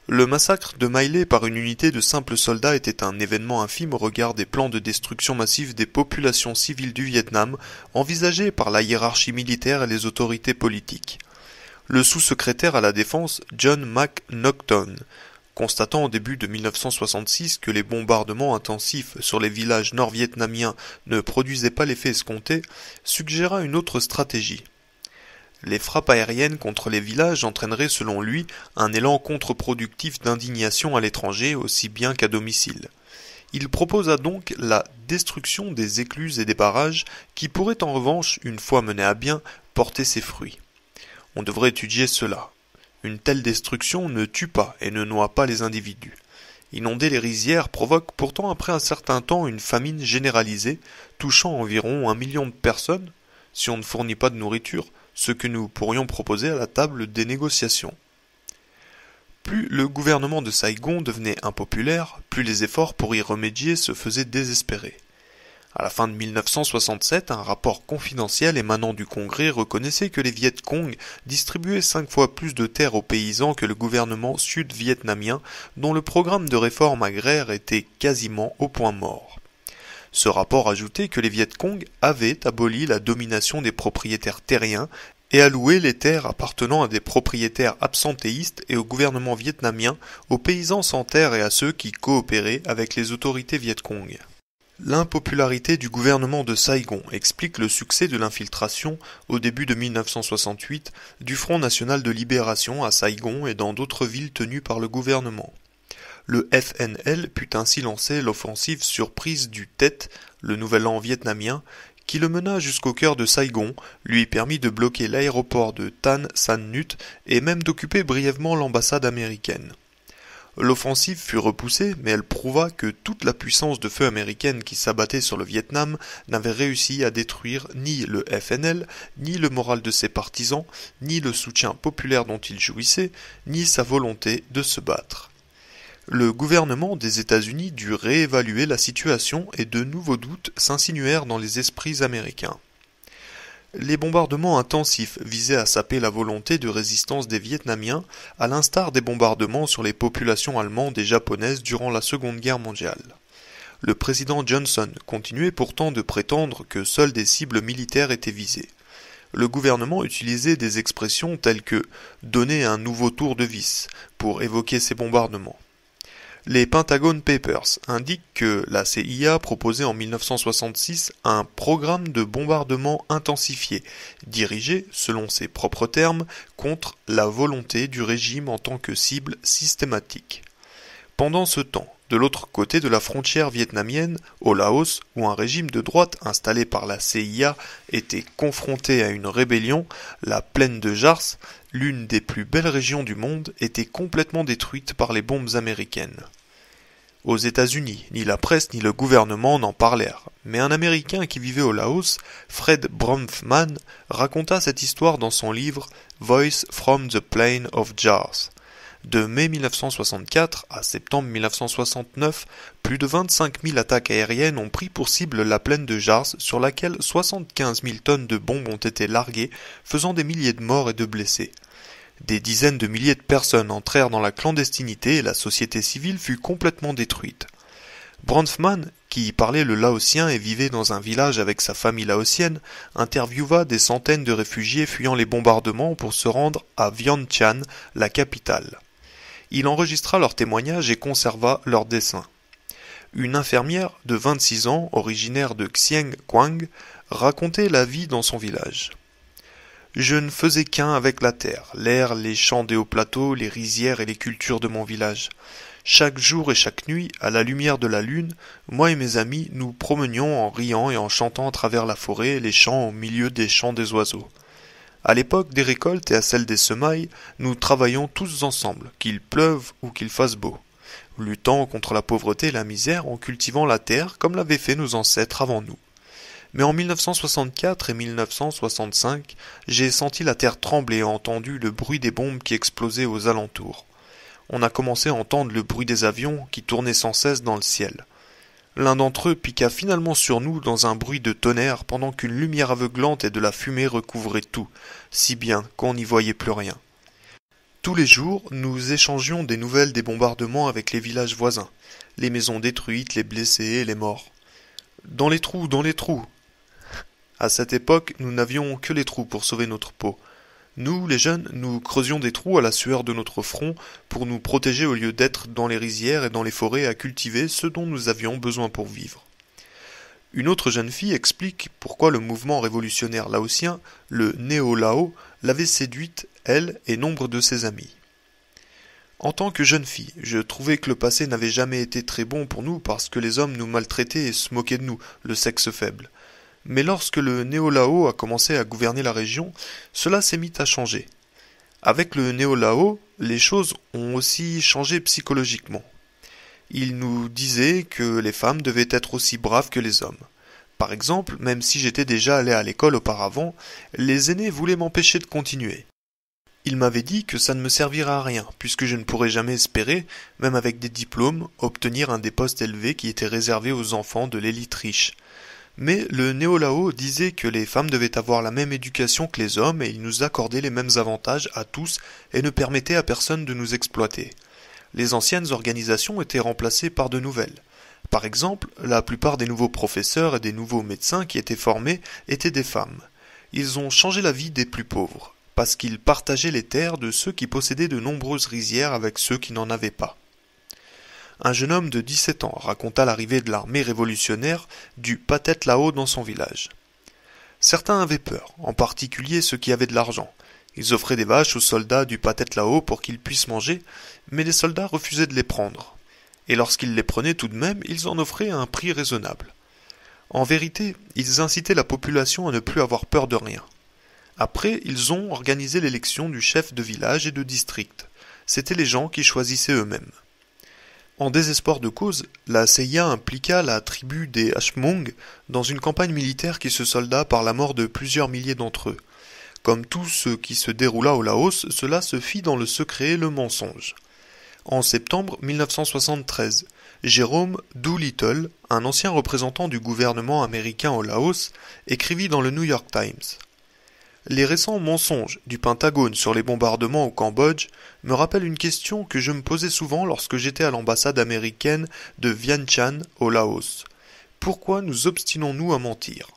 Le massacre de Miley par une unité de simples soldats était un événement infime au regard des plans de destruction massive des populations civiles du Vietnam envisagés par la hiérarchie militaire et les autorités politiques. Le sous-secrétaire à la défense, John McNaughton, constatant au début de 1966 que les bombardements intensifs sur les villages nord-vietnamiens ne produisaient pas l'effet escompté, suggéra une autre stratégie. Les frappes aériennes contre les villages entraîneraient selon lui un élan contre-productif d'indignation à l'étranger aussi bien qu'à domicile. Il proposa donc la destruction des écluses et des barrages qui pourraient en revanche, une fois menés à bien, porter ses fruits. On devrait étudier cela. Une telle destruction ne tue pas et ne noie pas les individus. Inonder les rizières provoque pourtant après un certain temps une famine généralisée, touchant environ 1 million de personnes, si on ne fournit pas de nourriture, ce que nous pourrions proposer à la table des négociations. Plus le gouvernement de Saigon devenait impopulaire, plus les efforts pour y remédier se faisaient désespérés. À la fin de 1967, un rapport confidentiel émanant du Congrès reconnaissait que les Viet Cong distribuaient 5 fois plus de terres aux paysans que le gouvernement sud-vietnamien, dont le programme de réforme agraire était quasiment au point mort. Ce rapport ajoutait que les Viet Cong avaient aboli la domination des propriétaires terriens et alloué les terres appartenant à des propriétaires absentéistes et au gouvernement vietnamien, aux paysans sans terre et à ceux qui coopéraient avec les autorités Viet Cong. L'impopularité du gouvernement de Saigon explique le succès de l'infiltration, au début de 1968, du Front National de Libération à Saigon et dans d'autres villes tenues par le gouvernement. Le FNL put ainsi lancer l'offensive surprise du Tet, le nouvel an vietnamien, qui le mena jusqu'au cœur de Saigon, lui permit de bloquer l'aéroport de Tan San Nhut et même d'occuper brièvement l'ambassade américaine. L'offensive fut repoussée, mais elle prouva que toute la puissance de feu américaine qui s'abattait sur le Vietnam n'avait réussi à détruire ni le FNL, ni le moral de ses partisans, ni le soutien populaire dont il jouissait, ni sa volonté de se battre. Le gouvernement des États-Unis dut réévaluer la situation et de nouveaux doutes s'insinuèrent dans les esprits américains. Les bombardements intensifs visaient à saper la volonté de résistance des Vietnamiens, à l'instar des bombardements sur les populations allemandes et japonaises durant la Seconde Guerre mondiale. Le président Johnson continuait pourtant de prétendre que seules des cibles militaires étaient visées. Le gouvernement utilisait des expressions telles que « donner un nouveau tour de vis » pour évoquer ces bombardements. Les Pentagon Papers indiquent que la CIA proposait en 1966 un programme de bombardement intensifié, dirigé, selon ses propres termes, contre la volonté du régime en tant que cible systématique. Pendant ce temps, de l'autre côté de la frontière vietnamienne, au Laos, où un régime de droite installé par la CIA était confronté à une rébellion, la plaine de Jars, l'une des plus belles régions du monde, était complètement détruite par les bombes américaines. Aux États-Unis, ni la presse ni le gouvernement n'en parlèrent, mais un Américain qui vivait au Laos, Fred Bronfman, raconta cette histoire dans son livre « Voice from the Plain of Jars ». De mai 1964 à septembre 1969, plus de 25 000 attaques aériennes ont pris pour cible la plaine de Jars sur laquelle 75 000 tonnes de bombes ont été larguées, faisant des milliers de morts et de blessés. Des dizaines de milliers de personnes entrèrent dans la clandestinité et la société civile fut complètement détruite. Bronfman, qui parlait le laotien et vivait dans un village avec sa famille laotienne, interviewa des centaines de réfugiés fuyant les bombardements pour se rendre à Vientiane, la capitale. Il enregistra leurs témoignages et conserva leurs dessins. Une infirmière de 26 ans, originaire de Xieng Quang, racontait la vie dans son village. Je ne faisais qu'un avec la terre, l'air, les champs des hauts plateaux, les rizières et les cultures de mon village. Chaque jour et chaque nuit, à la lumière de la lune, moi et mes amis nous promenions en riant et en chantant à travers la forêt et les champs au milieu des chants des oiseaux. À l'époque des récoltes et à celle des semailles, nous travaillions tous ensemble, qu'il pleuve ou qu'il fasse beau, luttant contre la pauvreté et la misère en cultivant la terre comme l'avaient fait nos ancêtres avant nous. Mais en 1964 et 1965, j'ai senti la terre trembler et entendu le bruit des bombes qui explosaient aux alentours. On a commencé à entendre le bruit des avions qui tournaient sans cesse dans le ciel. L'un d'entre eux piqua finalement sur nous dans un bruit de tonnerre pendant qu'une lumière aveuglante et de la fumée recouvraient tout, si bien qu'on n'y voyait plus rien. Tous les jours, nous échangions des nouvelles des bombardements avec les villages voisins, les maisons détruites, les blessés et les morts. Dans les trous, dans les trous. À cette époque, nous n'avions que les trous pour sauver notre peau. Nous, les jeunes, nous creusions des trous à la sueur de notre front pour nous protéger au lieu d'être dans les rizières et dans les forêts à cultiver ce dont nous avions besoin pour vivre. Une autre jeune fille explique pourquoi le mouvement révolutionnaire laotien, le Néo-Lao, l'avait séduite, elle et nombre de ses amis. En tant que jeune fille, je trouvais que le passé n'avait jamais été très bon pour nous parce que les hommes nous maltraitaient et se moquaient de nous, le sexe faible. Mais lorsque le Néo-Lao a commencé à gouverner la région, cela s'est mis à changer. Avec le Néo-Lao, les choses ont aussi changé psychologiquement. Il nous disait que les femmes devaient être aussi braves que les hommes. Par exemple, même si j'étais déjà allé à l'école auparavant, les aînés voulaient m'empêcher de continuer. Il m'avait dit que ça ne me servirait à rien, puisque je ne pourrais jamais espérer, même avec des diplômes, obtenir un des postes élevés qui étaient réservés aux enfants de l'élite riche. Mais le Néo-Lao disait que les femmes devaient avoir la même éducation que les hommes et il nous accordait les mêmes avantages à tous et ne permettait à personne de nous exploiter. Les anciennes organisations étaient remplacées par de nouvelles. Par exemple, la plupart des nouveaux professeurs et des nouveaux médecins qui étaient formés étaient des femmes. Ils ont changé la vie des plus pauvres, parce qu'ils partageaient les terres de ceux qui possédaient de nombreuses rizières avec ceux qui n'en avaient pas. Un jeune homme de 17 ans raconta l'arrivée de l'armée révolutionnaire du Pathet Lao dans son village. Certains avaient peur, en particulier ceux qui avaient de l'argent. Ils offraient des vaches aux soldats du Pathet Lao pour qu'ils puissent manger, mais les soldats refusaient de les prendre. Et lorsqu'ils les prenaient tout de même, ils en offraient à un prix raisonnable. En vérité, ils incitaient la population à ne plus avoir peur de rien. Après, ils ont organisé l'élection du chef de village et de district. C'étaient les gens qui choisissaient eux-mêmes. En désespoir de cause, la CIA impliqua la tribu des Hmong dans une campagne militaire qui se solda par la mort de plusieurs milliers d'entre eux. Comme tout ce qui se déroula au Laos, cela se fit dans le secret et le mensonge. En septembre 1973, Jérôme Doolittle, un ancien représentant du gouvernement américain au Laos, écrivit dans le New York Times. Les récents mensonges du Pentagone sur les bombardements au Cambodge me rappellent une question que je me posais souvent lorsque j'étais à l'ambassade américaine de Vientiane au Laos. Pourquoi nous obstinons-nous à mentir?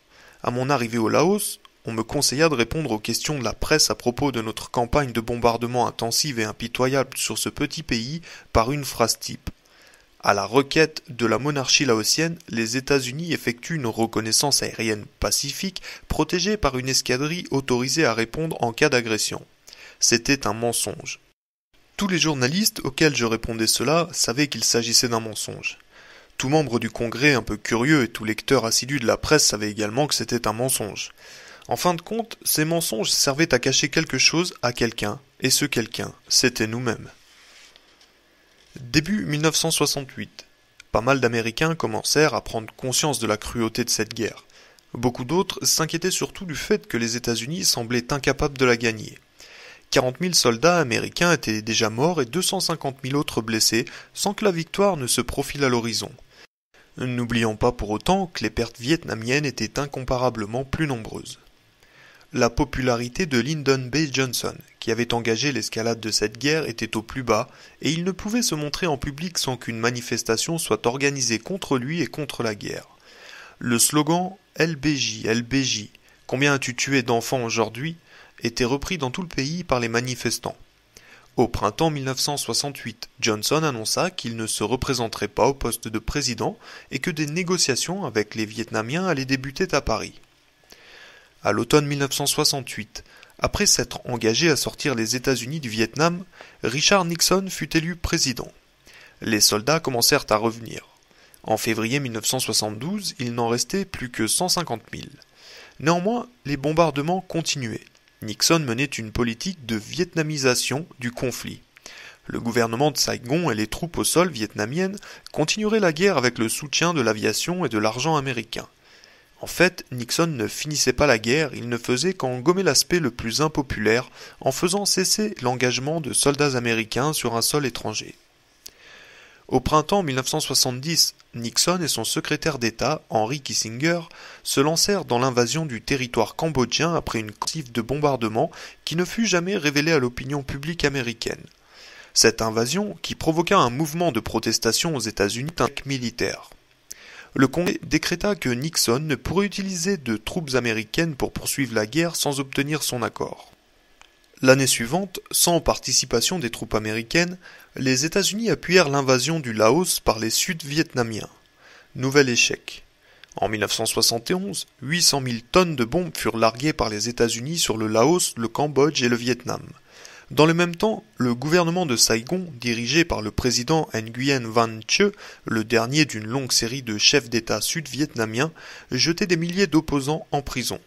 À mon arrivée au Laos, on me conseilla de répondre aux questions de la presse à propos de notre campagne de bombardement intensive et impitoyable sur ce petit pays par une phrase type. À la requête de la monarchie laotienne, les États-Unis effectuent une reconnaissance aérienne pacifique protégée par une escadrille autorisée à répondre en cas d'agression. C'était un mensonge. Tous les journalistes auxquels je répondais cela savaient qu'il s'agissait d'un mensonge. Tout membre du Congrès un peu curieux et tout lecteur assidu de la presse savait également que c'était un mensonge. En fin de compte, ces mensonges servaient à cacher quelque chose à quelqu'un, et ce quelqu'un, c'était nous-mêmes. Début 1968. Pas mal d'Américains commencèrent à prendre conscience de la cruauté de cette guerre. Beaucoup d'autres s'inquiétaient surtout du fait que les États-Unis semblaient incapables de la gagner. 40 000 soldats américains étaient déjà morts et 250 000 autres blessés sans que la victoire ne se profile à l'horizon. N'oublions pas pour autant que les pertes vietnamiennes étaient incomparablement plus nombreuses. La popularité de Lyndon B. Johnson, qui avait engagé l'escalade de cette guerre, était au plus bas, et il ne pouvait se montrer en public sans qu'une manifestation soit organisée contre lui et contre la guerre. Le slogan « LBJ, LBJ, combien as-tu tué d'enfants aujourd'hui ?» était repris dans tout le pays par les manifestants. Au printemps 1968, Johnson annonça qu'il ne se représenterait pas au poste de président et que des négociations avec les Vietnamiens allaient débuter à Paris. À l'automne 1968, après s'être engagé à sortir les États-Unis du Vietnam, Richard Nixon fut élu président. Les soldats commencèrent à revenir. En février 1972, il n'en restait plus que 150 000. Néanmoins, les bombardements continuaient. Nixon menait une politique de vietnamisation du conflit. Le gouvernement de Saigon et les troupes au sol vietnamiennes continueraient la guerre avec le soutien de l'aviation et de l'argent américain. En fait, Nixon ne finissait pas la guerre, il ne faisait qu'en gommer l'aspect le plus impopulaire en faisant cesser l'engagement de soldats américains sur un sol étranger. Au printemps 1970, Nixon et son secrétaire d'État, Henry Kissinger, se lancèrent dans l'invasion du territoire cambodgien après une offensive de bombardement qui ne fut jamais révélée à l'opinion publique américaine. Cette invasion, qui provoqua un mouvement de protestation aux États-Unis, est un acte militaire. Le Congrès décréta que Nixon ne pourrait utiliser de troupes américaines pour poursuivre la guerre sans obtenir son accord. L'année suivante, sans participation des troupes américaines, les États-Unis appuyèrent l'invasion du Laos par les Sud-Vietnamiens. Nouvel échec. En 1971, 800 000 tonnes de bombes furent larguées par les États-Unis sur le Laos, le Cambodge et le Vietnam. Dans le même temps, le gouvernement de Saigon, dirigé par le président Nguyen Van Thieu, le dernier d'une longue série de chefs d'État sud-vietnamiens, jetait des milliers d'opposants en prison.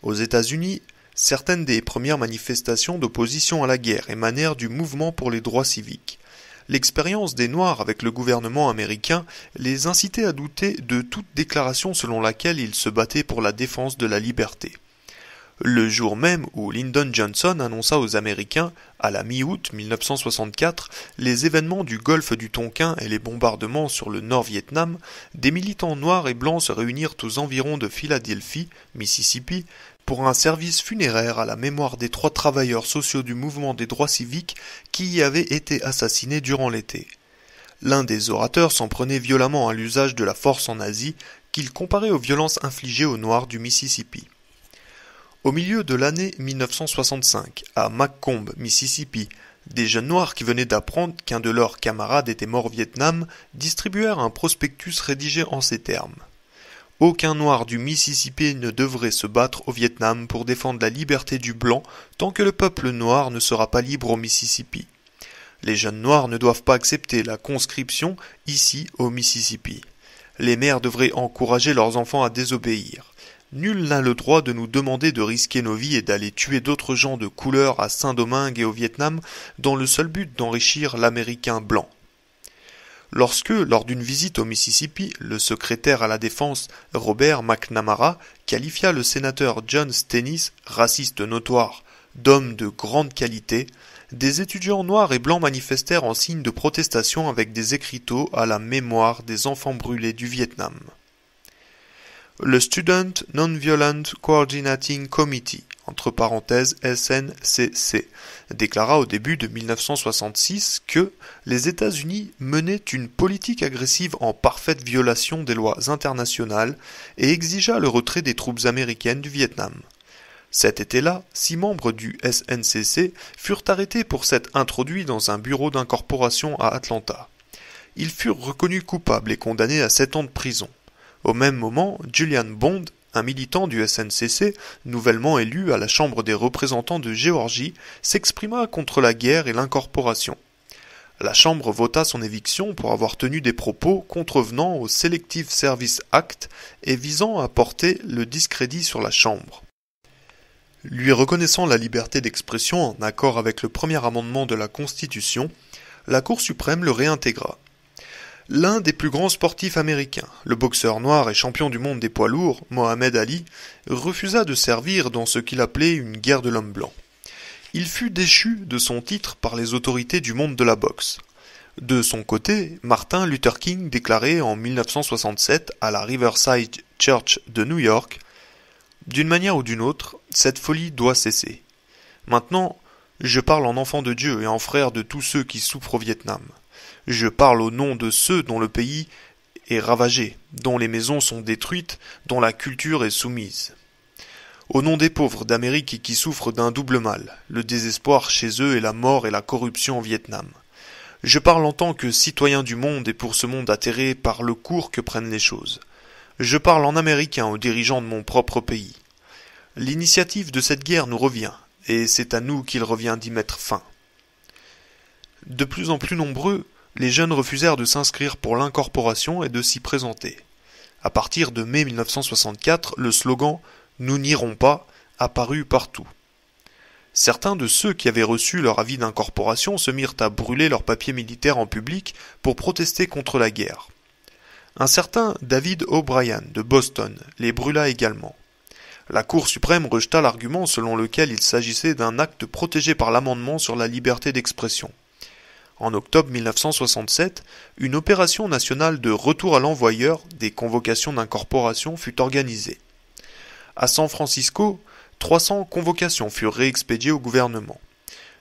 Aux États-Unis, certaines des premières manifestations d'opposition à la guerre émanèrent du mouvement pour les droits civiques. L'expérience des Noirs avec le gouvernement américain les incitait à douter de toute déclaration selon laquelle ils se battaient pour la défense de la liberté. Le jour même où Lyndon Johnson annonça aux Américains, à la mi-août 1964, les événements du golfe du Tonkin et les bombardements sur le Nord-Vietnam, des militants noirs et blancs se réunirent aux environs de Philadelphie, Mississippi, pour un service funéraire à la mémoire des 3 travailleurs sociaux du mouvement des droits civiques qui y avaient été assassinés durant l'été. L'un des orateurs s'en prenait violemment à l'usage de la force en Asie, qu'il comparait aux violences infligées aux Noirs du Mississippi. Au milieu de l'année 1965, à McComb, Mississippi, des jeunes noirs qui venaient d'apprendre qu'un de leurs camarades était mort au Vietnam distribuèrent un prospectus rédigé en ces termes. Aucun noir du Mississippi ne devrait se battre au Vietnam pour défendre la liberté du blanc tant que le peuple noir ne sera pas libre au Mississippi. Les jeunes noirs ne doivent pas accepter la conscription ici au Mississippi. Les mères devraient encourager leurs enfants à désobéir. Nul n'a le droit de nous demander de risquer nos vies et d'aller tuer d'autres gens de couleur à Saint-Domingue et au Vietnam dans le seul but d'enrichir l'Américain blanc. Lorsque, lors d'une visite au Mississippi, le secrétaire à la Défense, Robert McNamara, qualifia le sénateur John Stennis, raciste notoire, d'homme de grande qualité, des étudiants noirs et blancs manifestèrent en signe de protestation avec des écriteaux à la mémoire des enfants brûlés du Vietnam. Le Student Non-Violent Coordinating Committee, entre parenthèses SNCC, déclara au début de 1966 que les États-Unis menaient une politique agressive en parfaite violation des lois internationales et exigea le retrait des troupes américaines du Vietnam. Cet été-là, 6 membres du SNCC furent arrêtés pour s'être introduits dans un bureau d'incorporation à Atlanta. Ils furent reconnus coupables et condamnés à 7 ans de prison. Au même moment, Julian Bond, un militant du SNCC, nouvellement élu à la Chambre des représentants de Géorgie, s'exprima contre la guerre et l'incorporation. La Chambre vota son éviction pour avoir tenu des propos contrevenant au Selective Service Act et visant à porter le discrédit sur la Chambre. Lui reconnaissant la liberté d'expression en accord avec le premier amendement de la Constitution, la Cour suprême le réintégra. L'un des plus grands sportifs américains, le boxeur noir et champion du monde des poids lourds, Mohamed Ali, refusa de servir dans ce qu'il appelait une guerre de l'homme blanc. Il fut déchu de son titre par les autorités du monde de la boxe. De son côté, Martin Luther King déclarait en 1967 à la Riverside Church de New York « D'une manière ou d'une autre, cette folie doit cesser. Maintenant, je parle en enfant de Dieu et en frère de tous ceux qui souffrent au Vietnam. Je parle au nom de ceux dont le pays est ravagé, dont les maisons sont détruites, dont la culture est soumise. Au nom des pauvres d'Amérique qui souffrent d'un double mal, le désespoir chez eux et la mort et la corruption au Vietnam. Je parle en tant que citoyen du monde et pour ce monde atterré par le cours que prennent les choses. Je parle en américain aux dirigeants de mon propre pays. L'initiative de cette guerre nous revient, et c'est à nous qu'il revient d'y mettre fin. De plus en plus nombreux, les jeunes refusèrent de s'inscrire pour l'incorporation et de s'y présenter. À partir de mai 1964, le slogan « Nous n'irons pas » apparut partout. Certains de ceux qui avaient reçu leur avis d'incorporation se mirent à brûler leurs papiers militaires en public pour protester contre la guerre. Un certain David O'Brien de Boston les brûla également. La Cour suprême rejeta l'argument selon lequel il s'agissait d'un acte protégé par l'amendement sur la liberté d'expression. En octobre 1967, une opération nationale de retour à l'envoyeur des convocations d'incorporation fut organisée. À San Francisco, 300 convocations furent réexpédiées au gouvernement.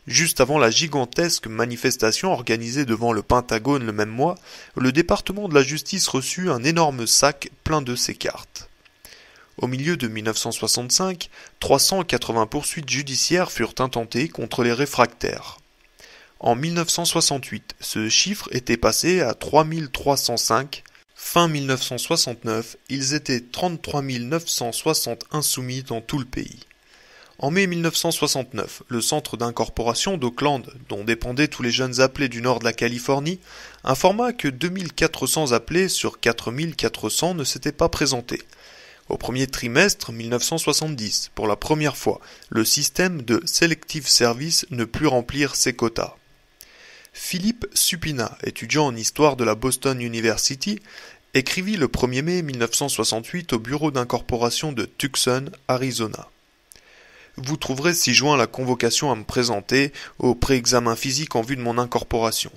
Juste avant la gigantesque manifestation organisée devant le Pentagone le même mois, le département de la justice reçut un énorme sac plein de ces cartes. Au milieu de 1965, 380 poursuites judiciaires furent intentées contre les réfractaires. En 1968, ce chiffre était passé à 3305. Fin 1969, ils étaient 33 960 insoumis dans tout le pays. En mai 1969, le centre d'incorporation d'Oakland, dont dépendaient tous les jeunes appelés du nord de la Californie, informa que 2400 appelés sur 4400 ne s'étaient pas présentés. Au premier trimestre 1970, pour la première fois, le système de Selective Service ne put remplir ses quotas. Philippe Supina, étudiant en histoire de la Boston University, écrivit le 1er mai 1968 au bureau d'incorporation de Tucson, Arizona. Vous trouverez ci-joint la convocation à me présenter au pré-examen physique en vue de mon incorporation.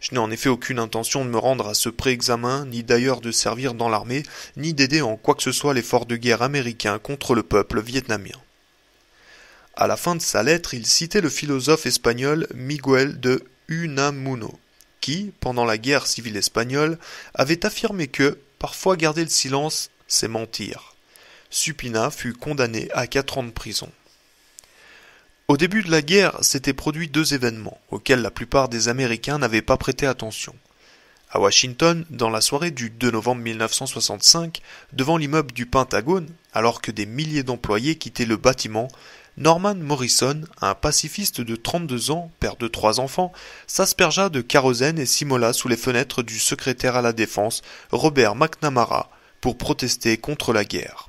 Je n'ai en effet aucune intention de me rendre à ce pré-examen, ni d'ailleurs de servir dans l'armée, ni d'aider en quoi que ce soit l'effort de guerre américain contre le peuple vietnamien. À la fin de sa lettre, il citait le philosophe espagnol Miguel de Unamuno, qui, pendant la guerre civile espagnole, avait affirmé que, parfois garder le silence, c'est mentir. Supina fut condamné à 4 ans de prison. Au début de la guerre, s'étaient produits 2 événements, auxquels la plupart des Américains n'avaient pas prêté attention. À Washington, dans la soirée du 2 novembre 1965, devant l'immeuble du Pentagone, alors que des milliers d'employés quittaient le bâtiment, Norman Morrison, un pacifiste de 32 ans, père de 3 enfants, s'aspergea de kérosène et s'immola sous les fenêtres du secrétaire à la Défense, Robert McNamara, pour protester contre la guerre.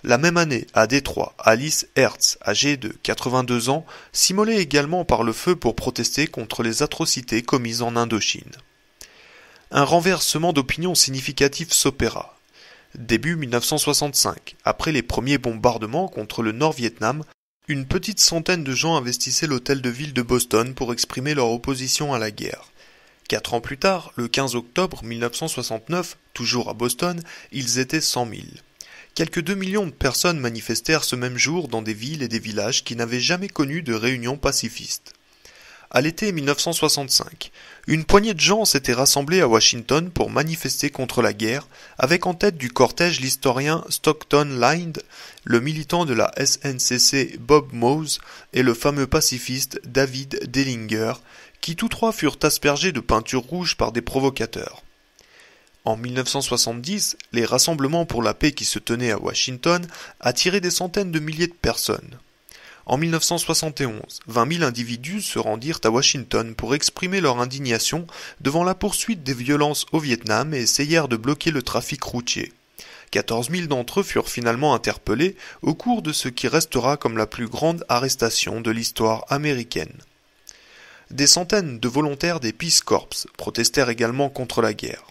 La même année, à Détroit, Alice Hertz, âgée de 82 ans, s'immolait également par le feu pour protester contre les atrocités commises en Indochine. Un renversement d'opinion significatif s'opéra. Début 1965, après les premiers bombardements contre le Nord-Vietnam, une petite centaine de gens investissaient l'hôtel de ville de Boston pour exprimer leur opposition à la guerre. 4 ans plus tard, le 15 octobre 1969, toujours à Boston, ils étaient 100 000. Quelques 2 millions de personnes manifestèrent ce même jour dans des villes et des villages qui n'avaient jamais connu de réunion pacifiste. À l'été 1965, une poignée de gens s'étaient rassemblés à Washington pour manifester contre la guerre, avec en tête du cortège l'historien Stockton Lynd, le militant de la SNCC Bob Mose et le fameux pacifiste David Dellinger, qui tous 3 furent aspergés de peinture rouge par des provocateurs. En 1970, les rassemblements pour la paix qui se tenaient à Washington attiraient des centaines de milliers de personnes. En 1971, 20 000 individus se rendirent à Washington pour exprimer leur indignation devant la poursuite des violences au Vietnam et essayèrent de bloquer le trafic routier. 14 000 d'entre eux furent finalement interpellés au cours de ce qui restera comme la plus grande arrestation de l'histoire américaine. Des centaines de volontaires des Peace Corps protestèrent également contre la guerre.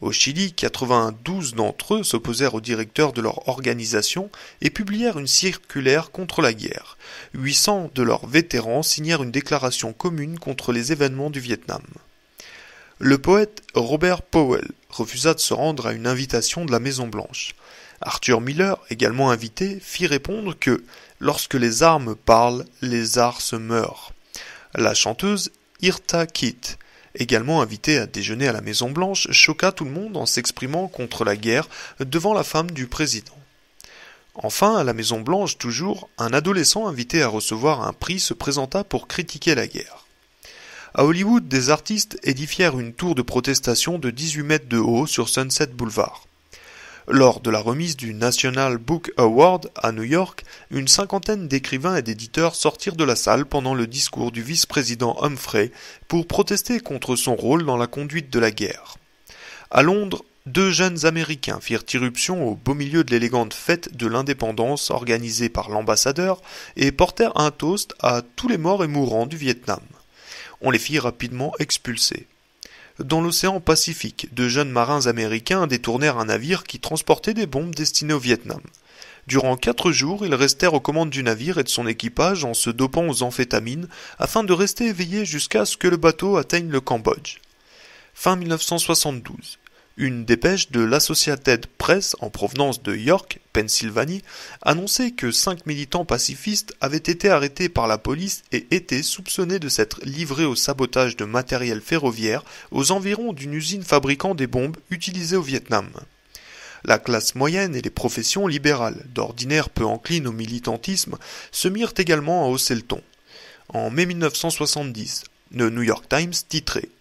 Au Chili, 92 d'entre eux s'opposèrent au directeur de leur organisation et publièrent une circulaire contre la guerre. 800 de leurs vétérans signèrent une déclaration commune contre les événements du Vietnam. Le poète Robert Powell refusa de se rendre à une invitation de la Maison-Blanche. Arthur Miller, également invité, fit répondre que « lorsque les armes parlent, les arts se meurent ». La chanteuse Eartha Kitt, également invitée à déjeuner à la Maison-Blanche, choqua tout le monde en s'exprimant contre la guerre devant la femme du président. Enfin, à la Maison-Blanche toujours, un adolescent invité à recevoir un prix se présenta pour critiquer la guerre. À Hollywood, des artistes édifièrent une tour de protestation de 18 mètres de haut sur Sunset Boulevard. Lors de la remise du National Book Award à New York, une cinquantaine d'écrivains et d'éditeurs sortirent de la salle pendant le discours du vice-président Humphrey pour protester contre son rôle dans la conduite de la guerre. À Londres, 2 jeunes Américains firent irruption au beau milieu de l'élégante fête de l'indépendance organisée par l'ambassadeur et portèrent un toast à tous les morts et mourants du Vietnam. On les fit rapidement expulser. Dans l'océan Pacifique, 2 jeunes marins américains détournèrent un navire qui transportait des bombes destinées au Vietnam. Durant 4 jours, ils restèrent aux commandes du navire et de son équipage en se dopant aux amphétamines afin de rester éveillés jusqu'à ce que le bateau atteigne le Cambodge. Fin 1972. Une dépêche de l'Associated Press en provenance de York, Pennsylvanie, annonçait que 5 militants pacifistes avaient été arrêtés par la police et étaient soupçonnés de s'être livrés au sabotage de matériel ferroviaire aux environs d'une usine fabriquant des bombes utilisées au Vietnam. La classe moyenne et les professions libérales, d'ordinaire peu enclines au militantisme, se mirent également à hausser le ton. En mai 1970, le New York Times titrait «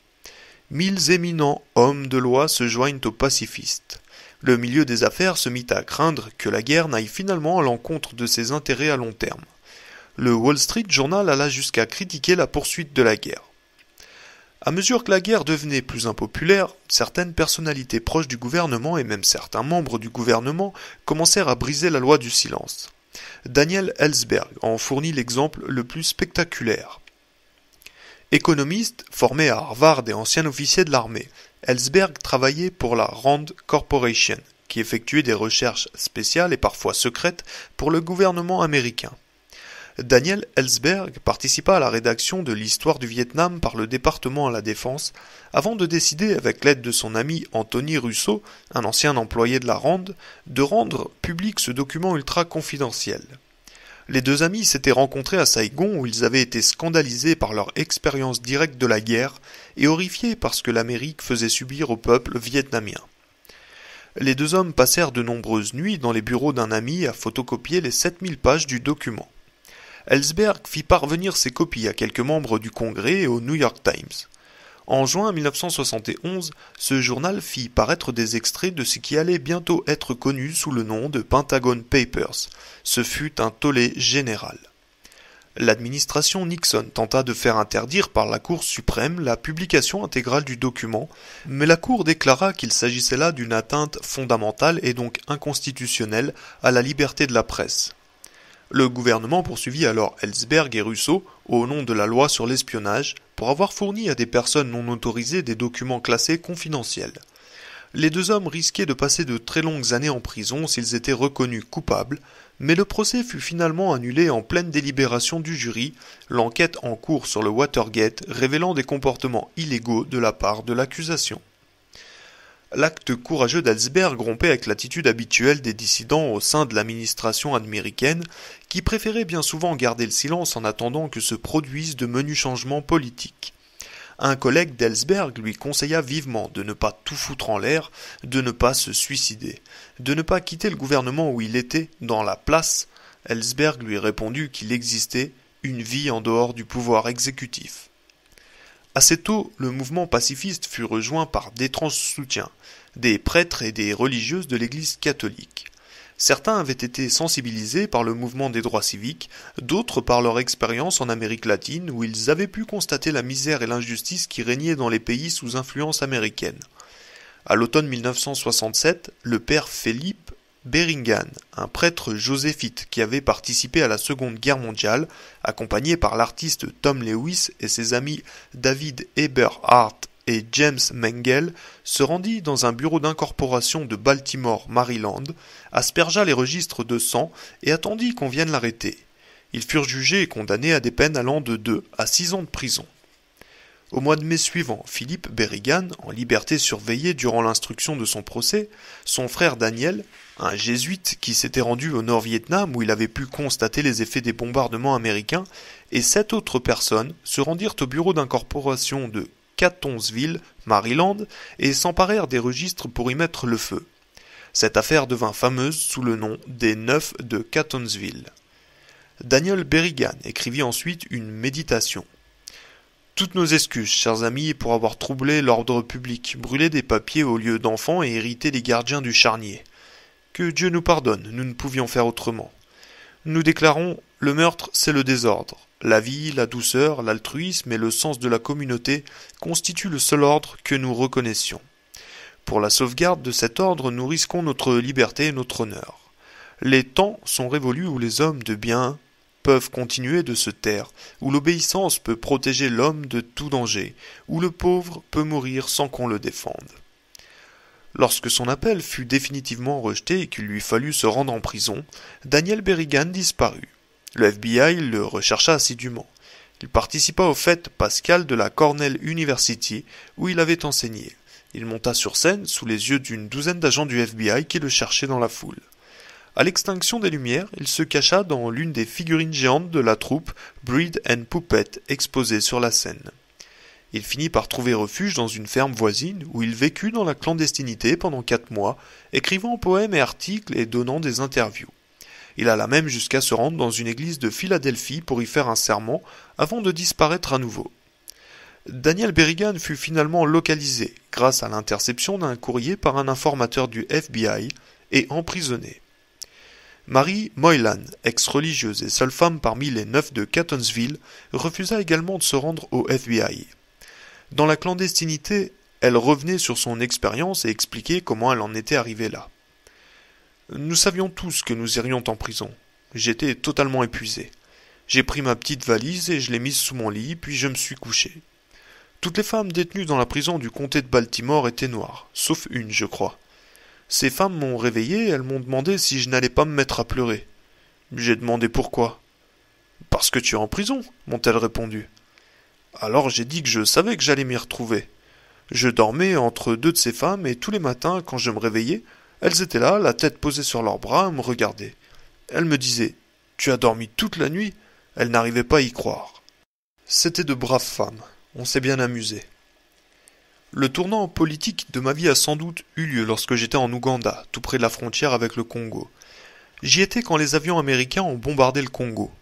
1000 éminents hommes de loi se joignent aux pacifistes ». Le milieu des affaires se mit à craindre que la guerre n'aille finalement à l'encontre de ses intérêts à long terme. Le Wall Street Journal alla jusqu'à critiquer la poursuite de la guerre. À mesure que la guerre devenait plus impopulaire, certaines personnalités proches du gouvernement et même certains membres du gouvernement commencèrent à briser la loi du silence. Daniel Ellsberg en fournit l'exemple le plus spectaculaire. Économiste, formé à Harvard et ancien officier de l'armée, Ellsberg travaillait pour la Rand Corporation, qui effectuait des recherches spéciales et parfois secrètes pour le gouvernement américain. Daniel Ellsberg participa à la rédaction de l'histoire du Vietnam par le département à la Défense, avant de décider, avec l'aide de son ami Anthony Russo, un ancien employé de la Rand, de rendre public ce document ultra confidentiel. Les 2 amis s'étaient rencontrés à Saigon où ils avaient été scandalisés par leur expérience directe de la guerre et horrifiés par ce que l'Amérique faisait subir au peuple vietnamien. Les 2 hommes passèrent de nombreuses nuits dans les bureaux d'un ami à photocopier les 7000 pages du document. Ellsberg fit parvenir ses copies à quelques membres du Congrès et au New York Times. En juin 1971, ce journal fit paraître des extraits de ce qui allait bientôt être connu sous le nom de Pentagon Papers. Ce fut un tollé général. L'administration Nixon tenta de faire interdire par la Cour suprême la publication intégrale du document, mais la Cour déclara qu'il s'agissait là d'une atteinte fondamentale et donc inconstitutionnelle à la liberté de la presse. Le gouvernement poursuivit alors Ellsberg et Russo au nom de la loi sur l'espionnage pour avoir fourni à des personnes non autorisées des documents classés confidentiels. Les 2 hommes risquaient de passer de très longues années en prison s'ils étaient reconnus coupables, mais le procès fut finalement annulé en pleine délibération du jury, l'enquête en cours sur le Watergate révélant des comportements illégaux de la part de l'accusation. L'acte courageux d'Ellsberg rompait avec l'attitude habituelle des dissidents au sein de l'administration américaine, qui préférait bien souvent garder le silence en attendant que se produisent de menus changements politiques. Un collègue d'Ellsberg lui conseilla vivement de ne pas tout foutre en l'air, de ne pas se suicider, de ne pas quitter le gouvernement où il était, dans la place. Ellsberg lui répondit qu'il existait une vie en dehors du pouvoir exécutif. Assez tôt, le mouvement pacifiste fut rejoint par d'étranges soutiens, des prêtres et des religieuses de l'Église catholique. Certains avaient été sensibilisés par le mouvement des droits civiques, d'autres par leur expérience en Amérique latine où ils avaient pu constater la misère et l'injustice qui régnaient dans les pays sous influence américaine. À l'automne 1967, le père Philippe Beringan, un prêtre joséphite qui avait participé à la Seconde Guerre mondiale, accompagné par l'artiste Tom Lewis et ses amis David Eberhardt et James Mengel, se rendit dans un bureau d'incorporation de Baltimore, Maryland, aspergea les registres de sang et attendit qu'on vienne l'arrêter. Ils furent jugés et condamnés à des peines allant de 2 à 6 ans de prison. Au mois de mai suivant, Philippe Beringan, en liberté surveillée durant l'instruction de son procès, son frère Daniel, un jésuite qui s'était rendu au Nord-Vietnam où il avait pu constater les effets des bombardements américains, et 7 autres personnes se rendirent au bureau d'incorporation de Catonsville, Maryland, et s'emparèrent des registres pour y mettre le feu. Cette affaire devint fameuse sous le nom des 9 de Catonsville. Daniel Berrigan écrivit ensuite une méditation. Toutes nos excuses, chers amis, pour avoir troublé l'ordre public, brûlé des papiers au lieu d'enfants et irrité les gardiens du charnier. Que Dieu nous pardonne, nous ne pouvions faire autrement. Nous déclarons, le meurtre, c'est le désordre. La vie, la douceur, l'altruisme et le sens de la communauté constituent le seul ordre que nous reconnaissions. Pour la sauvegarde de cet ordre, nous risquons notre liberté et notre honneur. Les temps sont révolus où les hommes de bien peuvent continuer de se taire, où l'obéissance peut protéger l'homme de tout danger, où le pauvre peut mourir sans qu'on le défende. Lorsque son appel fut définitivement rejeté et qu'il lui fallut se rendre en prison, Daniel Berrigan disparut. Le FBI le rechercha assidûment. Il participa aux fêtes pascales de la Cornell University où il avait enseigné. Il monta sur scène sous les yeux d'une douzaine d'agents du FBI qui le cherchaient dans la foule. À l'extinction des lumières, il se cacha dans l'une des figurines géantes de la troupe Breed and Puppet exposée sur la scène. Il finit par trouver refuge dans une ferme voisine où il vécut dans la clandestinité pendant 4 mois, écrivant poèmes et articles et donnant des interviews. Il alla même jusqu'à se rendre dans une église de Philadelphie pour y faire un serment avant de disparaître à nouveau. Daniel Berrigan fut finalement localisé grâce à l'interception d'un courrier par un informateur du FBI et emprisonné. Marie Moylan, ex-religieuse et seule femme parmi les 9 de Catonsville, refusa également de se rendre au FBI. Dans la clandestinité, elle revenait sur son expérience et expliquait comment elle en était arrivée là. Nous savions tous que nous irions en prison. J'étais totalement épuisé. J'ai pris ma petite valise et je l'ai mise sous mon lit, puis je me suis couché. Toutes les femmes détenues dans la prison du comté de Baltimore étaient noires, sauf une, je crois. Ces femmes m'ont réveillé et elles m'ont demandé si je n'allais pas me mettre à pleurer. J'ai demandé pourquoi. « Parce que tu es en prison, m'ont-elles répondu. Alors j'ai dit que je savais que j'allais m'y retrouver. Je dormais entre 2 de ces femmes et tous les matins, quand je me réveillais, elles étaient là, la tête posée sur leurs bras, et me regardaient. Elles me disaient « Tu as dormi toute la nuit ?» Elles n'arrivaient pas à y croire. C'étaient de braves femmes. On s'est bien amusé. Le tournant politique de ma vie a sans doute eu lieu lorsque j'étais en Ouganda, tout près de la frontière avec le Congo. J'y étais quand les avions américains ont bombardé le Congo.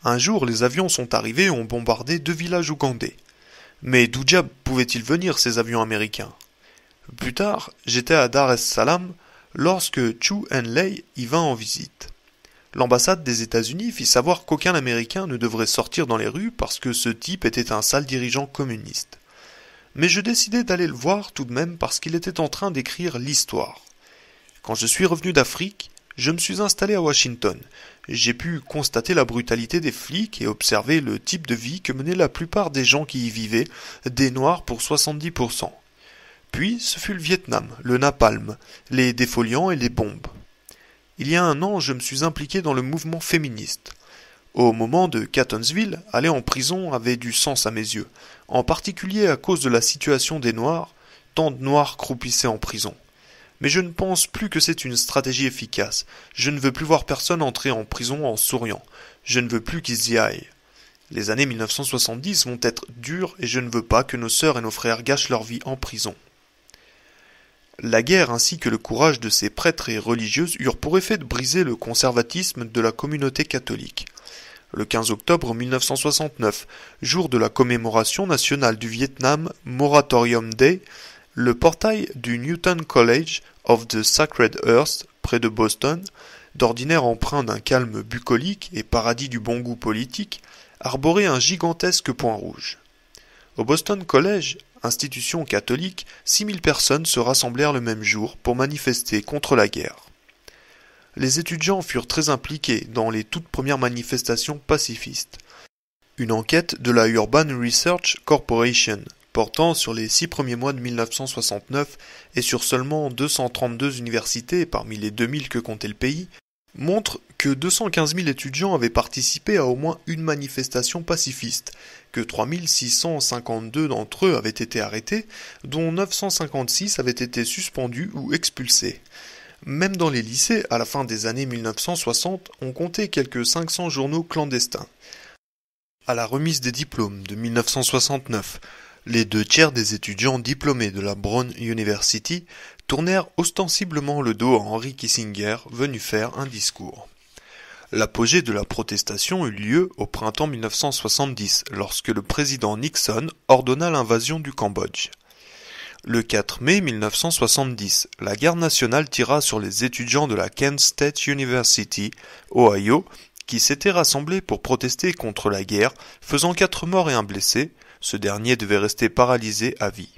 Un jour, les avions sont arrivés et ont bombardé 2 villages ougandais. Mais d'où diable pouvaient-ils venir, ces avions américains? Plus tard, j'étais à Dar es Salaam lorsque Chu Enlai y vint en visite. L'ambassade des États-Unis fit savoir qu'aucun Américain ne devrait sortir dans les rues parce que ce type était un sale dirigeant communiste. Mais je décidai d'aller le voir tout de même parce qu'il était en train d'écrire l'histoire. Quand je suis revenu d'Afrique, je me suis installé à Washington. J'ai pu constater la brutalité des flics et observer le type de vie que menaient la plupart des gens qui y vivaient, des Noirs pour 70%. Puis ce fut le Vietnam, le napalm, les défoliants et les bombes. Il y a 1 an, je me suis impliqué dans le mouvement féministe. Au moment de Catonsville, aller en prison avait du sens à mes yeux, en particulier à cause de la situation des Noirs, tant de Noirs croupissaient en prison. Mais je ne pense plus que c'est une stratégie efficace. Je ne veux plus voir personne entrer en prison en souriant. Je ne veux plus qu'ils y aillent. Les années 1970 vont être dures et je ne veux pas que nos sœurs et nos frères gâchent leur vie en prison. La guerre ainsi que le courage de ces prêtres et religieuses eurent pour effet de briser le conservatisme de la communauté catholique. Le 15 octobre 1969, jour de la commémoration nationale du Vietnam Moratorium Day, le portail du Newton College of the Sacred Earth, près de Boston, d'ordinaire empreint d'un calme bucolique et paradis du bon goût politique, arborait un gigantesque point rouge. Au Boston College, institution catholique, 6000 personnes se rassemblèrent le même jour pour manifester contre la guerre. Les étudiants furent très impliqués dans les toutes premières manifestations pacifistes. Une enquête de la Urban Research Corporation, portant sur les 6 premiers mois de 1969 et sur seulement 232 universités parmi les 2000 que comptait le pays, montre que 215 000 étudiants avaient participé à au moins une manifestation pacifiste, que 3652 d'entre eux avaient été arrêtés, dont 956 avaient été suspendus ou expulsés. Même dans les lycées, à la fin des années 1960, on comptait quelques 500 journaux clandestins. À la remise des diplômes de 1969, Les 2 tiers des étudiants diplômés de la Brown University tournèrent ostensiblement le dos à Henry Kissinger, venu faire un discours. L'apogée de la protestation eut lieu au printemps 1970, lorsque le président Nixon ordonna l'invasion du Cambodge. Le 4 mai 1970, la garde nationale tira sur les étudiants de la Kent State University, Ohio, qui s'étaient rassemblés pour protester contre la guerre, faisant 4 morts et un blessé. Ce dernier devait rester paralysé à vie.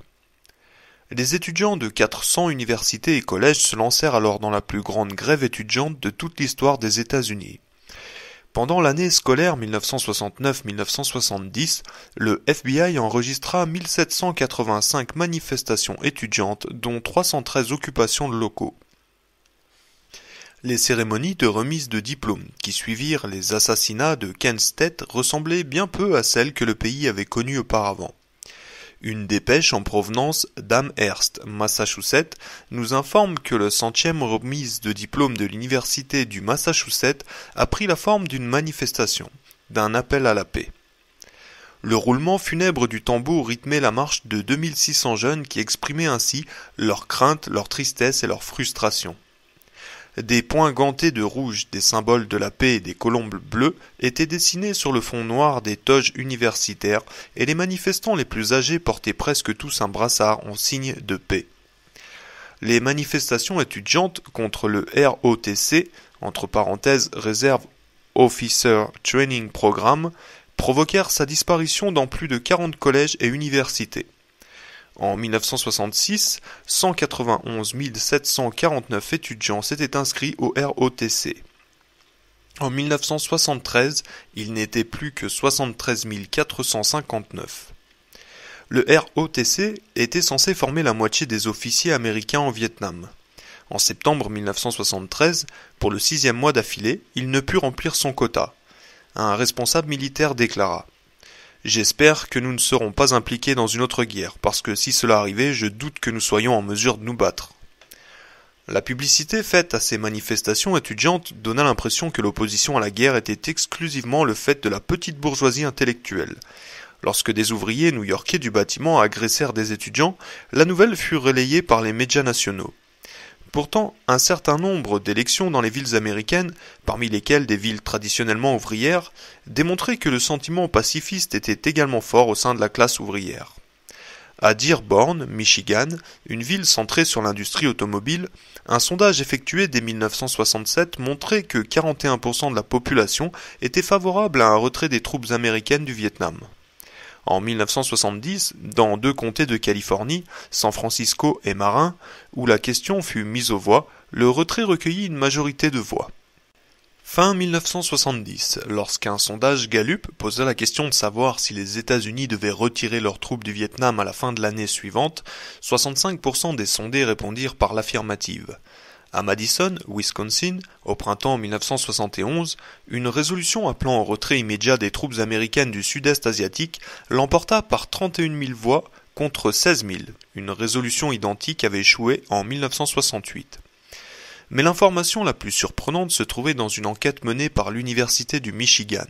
Les étudiants de 400 universités et collèges se lancèrent alors dans la plus grande grève étudiante de toute l'histoire des États-Unis. Pendant l'année scolaire 1969-1970, le FBI enregistra 1785 manifestations étudiantes, dont 313 occupations de locaux. Les cérémonies de remise de diplômes qui suivirent les assassinats de Kent State ressemblaient bien peu à celles que le pays avait connues auparavant. Une dépêche en provenance d'Amherst, Massachusetts, nous informe que le 100e remise de diplôme de l'université du Massachusetts a pris la forme d'une manifestation, d'un appel à la paix. Le roulement funèbre du tambour rythmait la marche de 2600 jeunes qui exprimaient ainsi leurs craintes, leur tristesse et leur frustration. Des points gantés de rouge, des symboles de la paix et des colombes bleues étaient dessinés sur le fond noir des toges universitaires et les manifestants les plus âgés portaient presque tous un brassard en signe de paix. Les manifestations étudiantes contre le ROTC, entre parenthèses Reserve Officer Training Program, provoquèrent sa disparition dans plus de 40 collèges et universités. En 1966, 191 749 étudiants s'étaient inscrits au ROTC. En 1973, il n'était plus que 73 459. Le ROTC était censé former la moitié des officiers américains en Vietnam. En septembre 1973, pour le 6e mois d'affilée, il ne put remplir son quota. Un responsable militaire déclara: J'espère que nous ne serons pas impliqués dans une autre guerre, parce que si cela arrivait, je doute que nous soyons en mesure de nous battre. La publicité faite à ces manifestations étudiantes donna l'impression que l'opposition à la guerre était exclusivement le fait de la petite bourgeoisie intellectuelle. Lorsque des ouvriers new-yorkais du bâtiment agressèrent des étudiants, la nouvelle fut relayée par les médias nationaux. Pourtant, un certain nombre d'élections dans les villes américaines, parmi lesquelles des villes traditionnellement ouvrières, démontraient que le sentiment pacifiste était également fort au sein de la classe ouvrière. À Dearborn, Michigan, une ville centrée sur l'industrie automobile, un sondage effectué dès 1967 montrait que 41% de la population était favorable à un retrait des troupes américaines du Vietnam. En 1970, dans 2 comtés de Californie, San Francisco et Marin, où la question fut mise aux voix, le retrait recueillit une majorité de voix. Fin 1970, lorsqu'un sondage Gallup posa la question de savoir si les États-Unis devaient retirer leurs troupes du Vietnam à la fin de l'année suivante, 65% des sondés répondirent par l'affirmative. À Madison, Wisconsin, au printemps 1971, une résolution appelant au retrait immédiat des troupes américaines du sud-est asiatique l'emporta par 31 000 voix contre 16 000. Une résolution identique avait échoué en 1968. Mais l'information la plus surprenante se trouvait dans une enquête menée par l'Université du Michigan.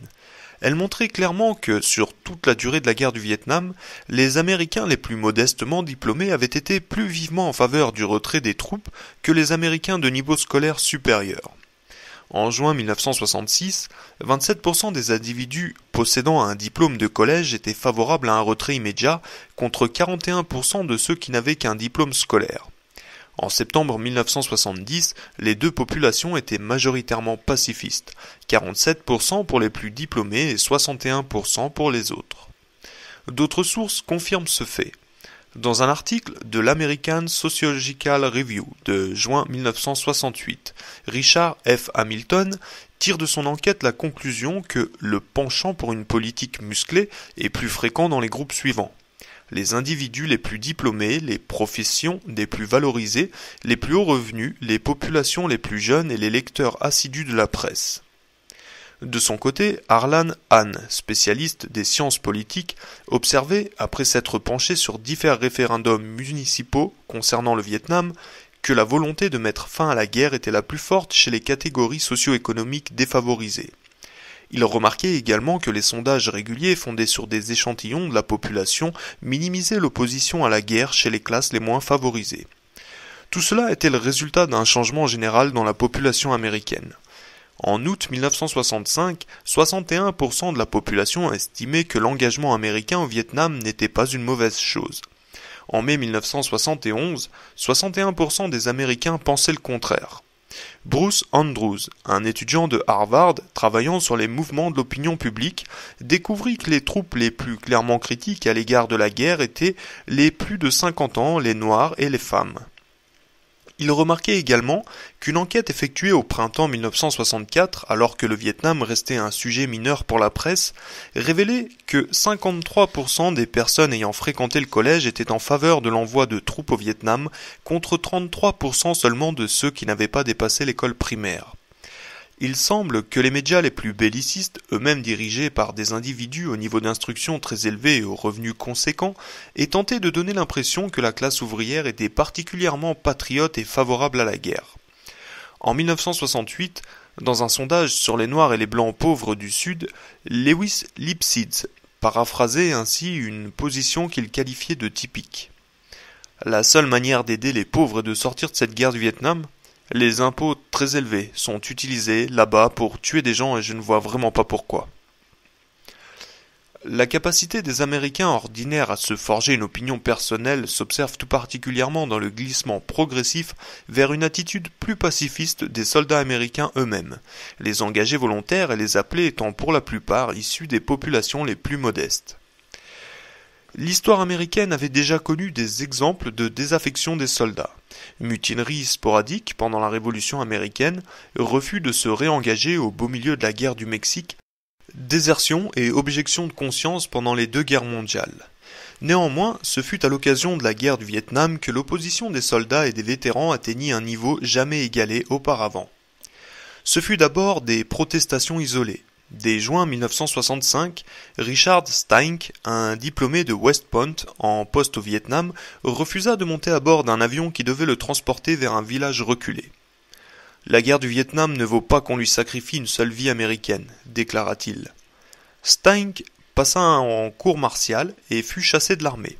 Elle montrait clairement que, sur toute la durée de la guerre du Vietnam, les Américains les plus modestement diplômés avaient été plus vivement en faveur du retrait des troupes que les Américains de niveau scolaire supérieur. En juin 1966, 27% des individus possédant un diplôme de collège étaient favorables à un retrait immédiat, contre 41% de ceux qui n'avaient qu'un diplôme scolaire. En septembre 1970, les 2 populations étaient majoritairement pacifistes, 47% pour les plus diplômés et 61% pour les autres. D'autres sources confirment ce fait. Dans un article de l'American Sociological Review de juin 1968, Richard F. Hamilton tire de son enquête la conclusion que le penchant pour une politique musclée est plus fréquent dans les groupes suivants: les individus les plus diplômés, les professions les plus valorisées, les plus hauts revenus, les populations les plus jeunes et les lecteurs assidus de la presse. De son côté, Harlan Hahn, spécialiste des sciences politiques, observait, après s'être penché sur divers référendums municipaux concernant le Vietnam, que la volonté de mettre fin à la guerre était la plus forte chez les catégories socio-économiques défavorisées. Il remarquait également que les sondages réguliers fondés sur des échantillons de la population minimisaient l'opposition à la guerre chez les classes les moins favorisées. Tout cela était le résultat d'un changement général dans la population américaine. En août 1965, 61% de la population estimait que l'engagement américain au Vietnam n'était pas une mauvaise chose. En mai 1971, 61% des Américains pensaient le contraire. Bruce Andrews, un étudiant de Harvard travaillant sur les mouvements de l'opinion publique, découvrit que les troupes les plus clairement critiques à l'égard de la guerre étaient les plus de 50 ans, les Noirs et les femmes. Il remarquait également qu'une enquête effectuée au printemps 1964, alors que le Vietnam restait un sujet mineur pour la presse, révélait que 53% des personnes ayant fréquenté le collège étaient en faveur de l'envoi de troupes au Vietnam, contre 33% seulement de ceux qui n'avaient pas dépassé l'école primaire. Il semble que les médias les plus bellicistes, eux-mêmes dirigés par des individus au niveau d'instruction très élevé et aux revenus conséquents, aient tenté de donner l'impression que la classe ouvrière était particulièrement patriote et favorable à la guerre. En 1968, dans un sondage sur les Noirs et les Blancs pauvres du Sud, Lewis Lipsitz paraphrasait ainsi une position qu'il qualifiait de typique. La seule manière d'aider les pauvres et de sortir de cette guerre du Vietnam, les impôts très élevés sont utilisés là-bas pour tuer des gens et je ne vois vraiment pas pourquoi. La capacité des Américains ordinaires à se forger une opinion personnelle s'observe tout particulièrement dans le glissement progressif vers une attitude plus pacifiste des soldats américains eux-mêmes, les engagés volontaires et les appelés étant pour la plupart issus des populations les plus modestes. L'histoire américaine avait déjà connu des exemples de désaffection des soldats. Mutineries sporadiques pendant la Révolution américaine, refus de se réengager au beau milieu de la guerre du Mexique, désertion et objection de conscience pendant les 2 guerres mondiales. Néanmoins, ce fut à l'occasion de la guerre du Vietnam que l'opposition des soldats et des vétérans atteignit un niveau jamais égalé auparavant. Ce fut d'abord des protestations isolées. Dès juin 1965, Richard Steinck, un diplômé de West Point en poste au Vietnam, refusa de monter à bord d'un avion qui devait le transporter vers un village reculé. « La guerre du Vietnam ne vaut pas qu'on lui sacrifie une seule vie américaine », déclara-t-il. Steinck passa en cour martiale et fut chassé de l'armée.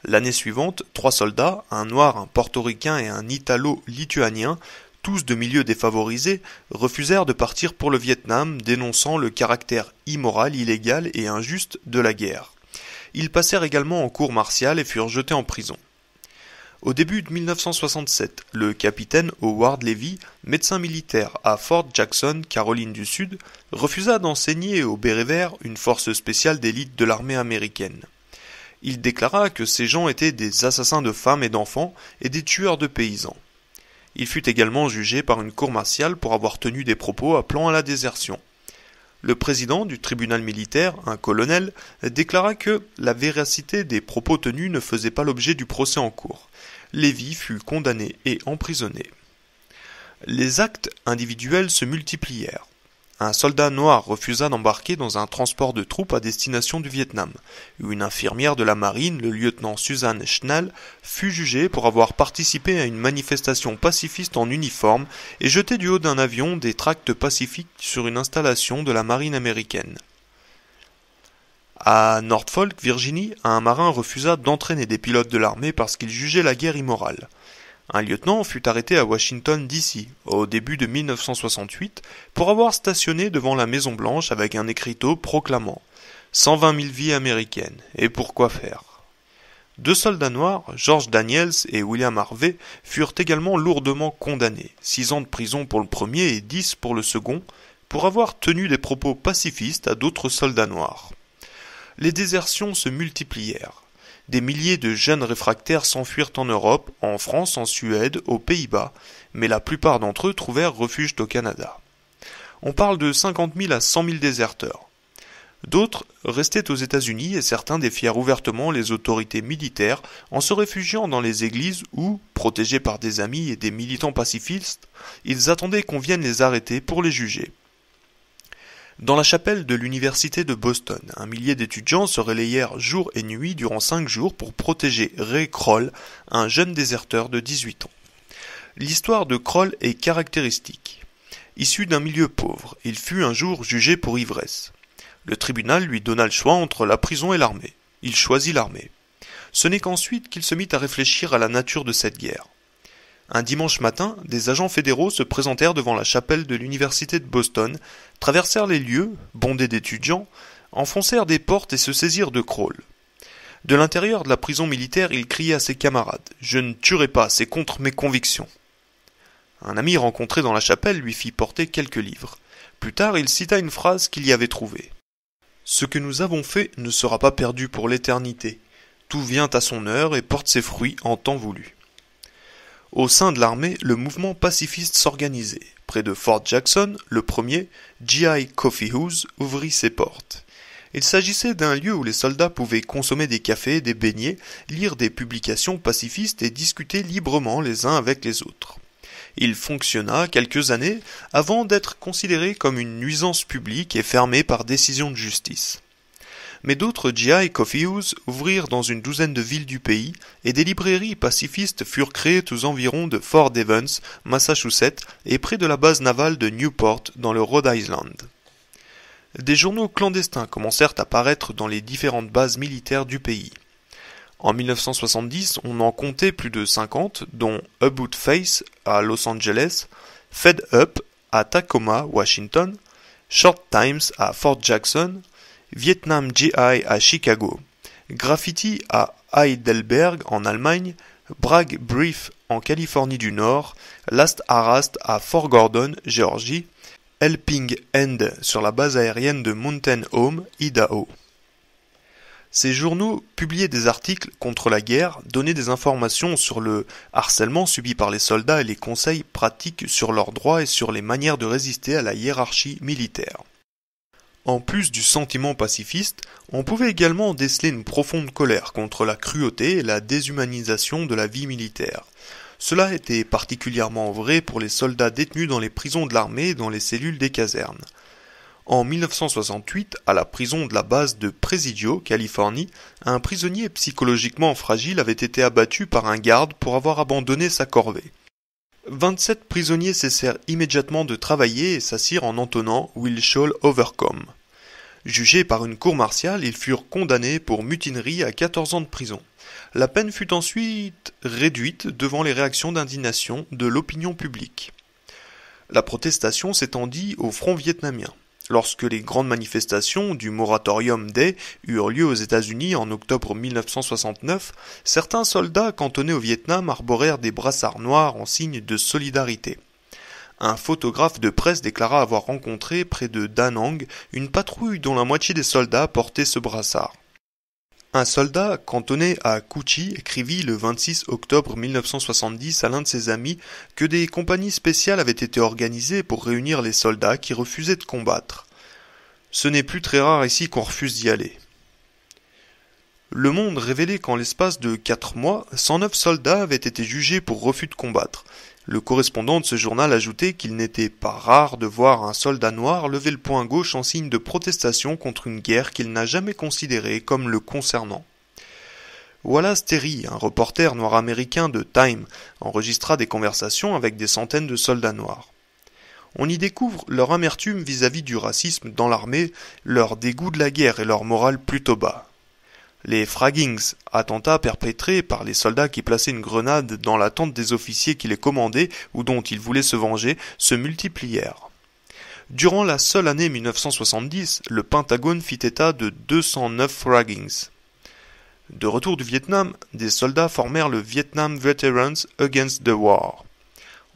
L'année suivante, 3 soldats, un noir, un portoricain et un italo-lituanien, tous de milieux défavorisés, refusèrent de partir pour le Vietnam, dénonçant le caractère immoral, illégal et injuste de la guerre. Ils passèrent également en cour martiale et furent jetés en prison. Au début de 1967, le capitaine Howard Levy, médecin militaire à Fort Jackson, Caroline du Sud, refusa d'enseigner au Béret Vert, une force spéciale d'élite de l'armée américaine. Il déclara que ces gens étaient des assassins de femmes et d'enfants et des tueurs de paysans. Il fut également jugé par une cour martiale pour avoir tenu des propos appelant à la désertion. Le président du tribunal militaire, un colonel, déclara que la véracité des propos tenus ne faisait pas l'objet du procès en cours. Levy fut condamné et emprisonné. Les actes individuels se multiplièrent. Un soldat noir refusa d'embarquer dans un transport de troupes à destination du Vietnam. Une infirmière de la marine, le lieutenant Susan Schnall, fut jugée pour avoir participé à une manifestation pacifiste en uniforme et jeté du haut d'un avion des tracts pacifiques sur une installation de la marine américaine. À Norfolk, Virginie, un marin refusa d'entraîner des pilotes de l'armée parce qu'il jugeait la guerre immorale. Un lieutenant fut arrêté à Washington, D.C., au début de 1968, pour avoir stationné devant la Maison-Blanche avec un écriteau proclamant « 120 000 vies américaines, et pourquoi faire ?» 2 soldats noirs, George Daniels et William Harvey, furent également lourdement condamnés, 6 ans de prison pour le premier et 10 pour le second, pour avoir tenu des propos pacifistes à d'autres soldats noirs. Les désertions se multiplièrent. Des milliers de jeunes réfractaires s'enfuirent en Europe, en France, en Suède, aux Pays-Bas, mais la plupart d'entre eux trouvèrent refuge au Canada. On parle de 50 000 à 100 000 déserteurs. D'autres restaient aux États-Unis et certains défièrent ouvertement les autorités militaires en se réfugiant dans les églises où, protégés par des amis et des militants pacifistes, ils attendaient qu'on vienne les arrêter pour les juger. Dans la chapelle de l'université de Boston, un millier d'étudiants se relayèrent jour et nuit durant 5 jours pour protéger Ray Kroll, un jeune déserteur de 18 ans. L'histoire de Kroll est caractéristique. Issu d'un milieu pauvre, il fut un jour jugé pour ivresse. Le tribunal lui donna le choix entre la prison et l'armée. Il choisit l'armée. Ce n'est qu'ensuite qu'il se mit à réfléchir à la nature de cette guerre. Un dimanche matin, des agents fédéraux se présentèrent devant la chapelle de l'université de Boston, traversèrent les lieux, bondés d'étudiants, enfoncèrent des portes et se saisirent de Crawl. De l'intérieur de la prison militaire, il criait à ses camarades « Je ne tuerai pas, c'est contre mes convictions ». Un ami rencontré dans la chapelle lui fit porter quelques livres. Plus tard, il cita une phrase qu'il y avait trouvée. « Ce que nous avons fait ne sera pas perdu pour l'éternité. Tout vient à son heure et porte ses fruits en temps voulu. » Au sein de l'armée, le mouvement pacifiste s'organisait. Près de Fort Jackson, le premier, G.I. Coffee House ouvrit ses portes. Il s'agissait d'un lieu où les soldats pouvaient consommer des cafés, des beignets, lire des publications pacifistes et discuter librement les uns avec les autres. Il fonctionna quelques années avant d'être considéré comme une nuisance publique et fermé par décision de justice. Mais d'autres G.I. Coffee House ouvrirent dans une douzaine de villes du pays et des librairies pacifistes furent créées aux environs de Fort Devens, Massachusetts et près de la base navale de Newport dans le Rhode Island. Des journaux clandestins commencèrent à paraître dans les différentes bases militaires du pays. En 1970, on en comptait plus de 50, dont About Face à Los Angeles, Fed Up à Tacoma, Washington, Short Times à Fort Jackson, Vietnam GI à Chicago, Graffiti à Heidelberg en Allemagne, Bragg Brief en Californie du Nord, Last Arast à Fort Gordon, Géorgie, Helping Hand sur la base aérienne de Mountain Home, Idaho. Ces journaux publiaient des articles contre la guerre, donnaient des informations sur le harcèlement subi par les soldats et les conseils pratiques sur leurs droits et sur les manières de résister à la hiérarchie militaire. En plus du sentiment pacifiste, on pouvait également déceler une profonde colère contre la cruauté et la déshumanisation de la vie militaire. Cela était particulièrement vrai pour les soldats détenus dans les prisons de l'armée et dans les cellules des casernes. En 1968, à la prison de la base de Presidio, Californie, un prisonnier psychologiquement fragile avait été abattu par un garde pour avoir abandonné sa corvée. 27 prisonniers cessèrent immédiatement de travailler et s'assirent en entonnant « We shall overcome ». Jugés par une cour martiale, ils furent condamnés pour mutinerie à 14 ans de prison. La peine fut ensuite réduite devant les réactions d'indignation de l'opinion publique. La protestation s'étendit au front vietnamien. Lorsque les grandes manifestations du Moratorium Day eurent lieu aux États-Unis en octobre 1969, certains soldats cantonnés au Vietnam arborèrent des brassards noirs en signe de solidarité. Un photographe de presse déclara avoir rencontré près de Da Nang une patrouille dont la moitié des soldats portaient ce brassard. Un soldat cantonné à Cu Chi écrivit le 26 octobre 1970 à l'un de ses amis que des compagnies spéciales avaient été organisées pour réunir les soldats qui refusaient de combattre. Ce n'est plus très rare ici qu'on refuse d'y aller. Le Monde révélait qu'en l'espace de 4 mois, 109 soldats avaient été jugés pour refus de combattre. Le correspondant de ce journal ajoutait qu'il n'était pas rare de voir un soldat noir lever le poing gauche en signe de protestation contre une guerre qu'il n'a jamais considérée comme le concernant. Wallace Terry, un reporter noir américain de Time, enregistra des conversations avec des centaines de soldats noirs. On y découvre leur amertume vis-à-vis du racisme dans l'armée, leur dégoût de la guerre et leur morale plutôt bas. Les fraggings, attentats perpétrés par les soldats qui plaçaient une grenade dans la tente des officiers qui les commandaient ou dont ils voulaient se venger, se multiplièrent. Durant la seule année 1970, le Pentagone fit état de 209 fraggings. De retour du Vietnam, des soldats formèrent le Vietnam Veterans Against the War.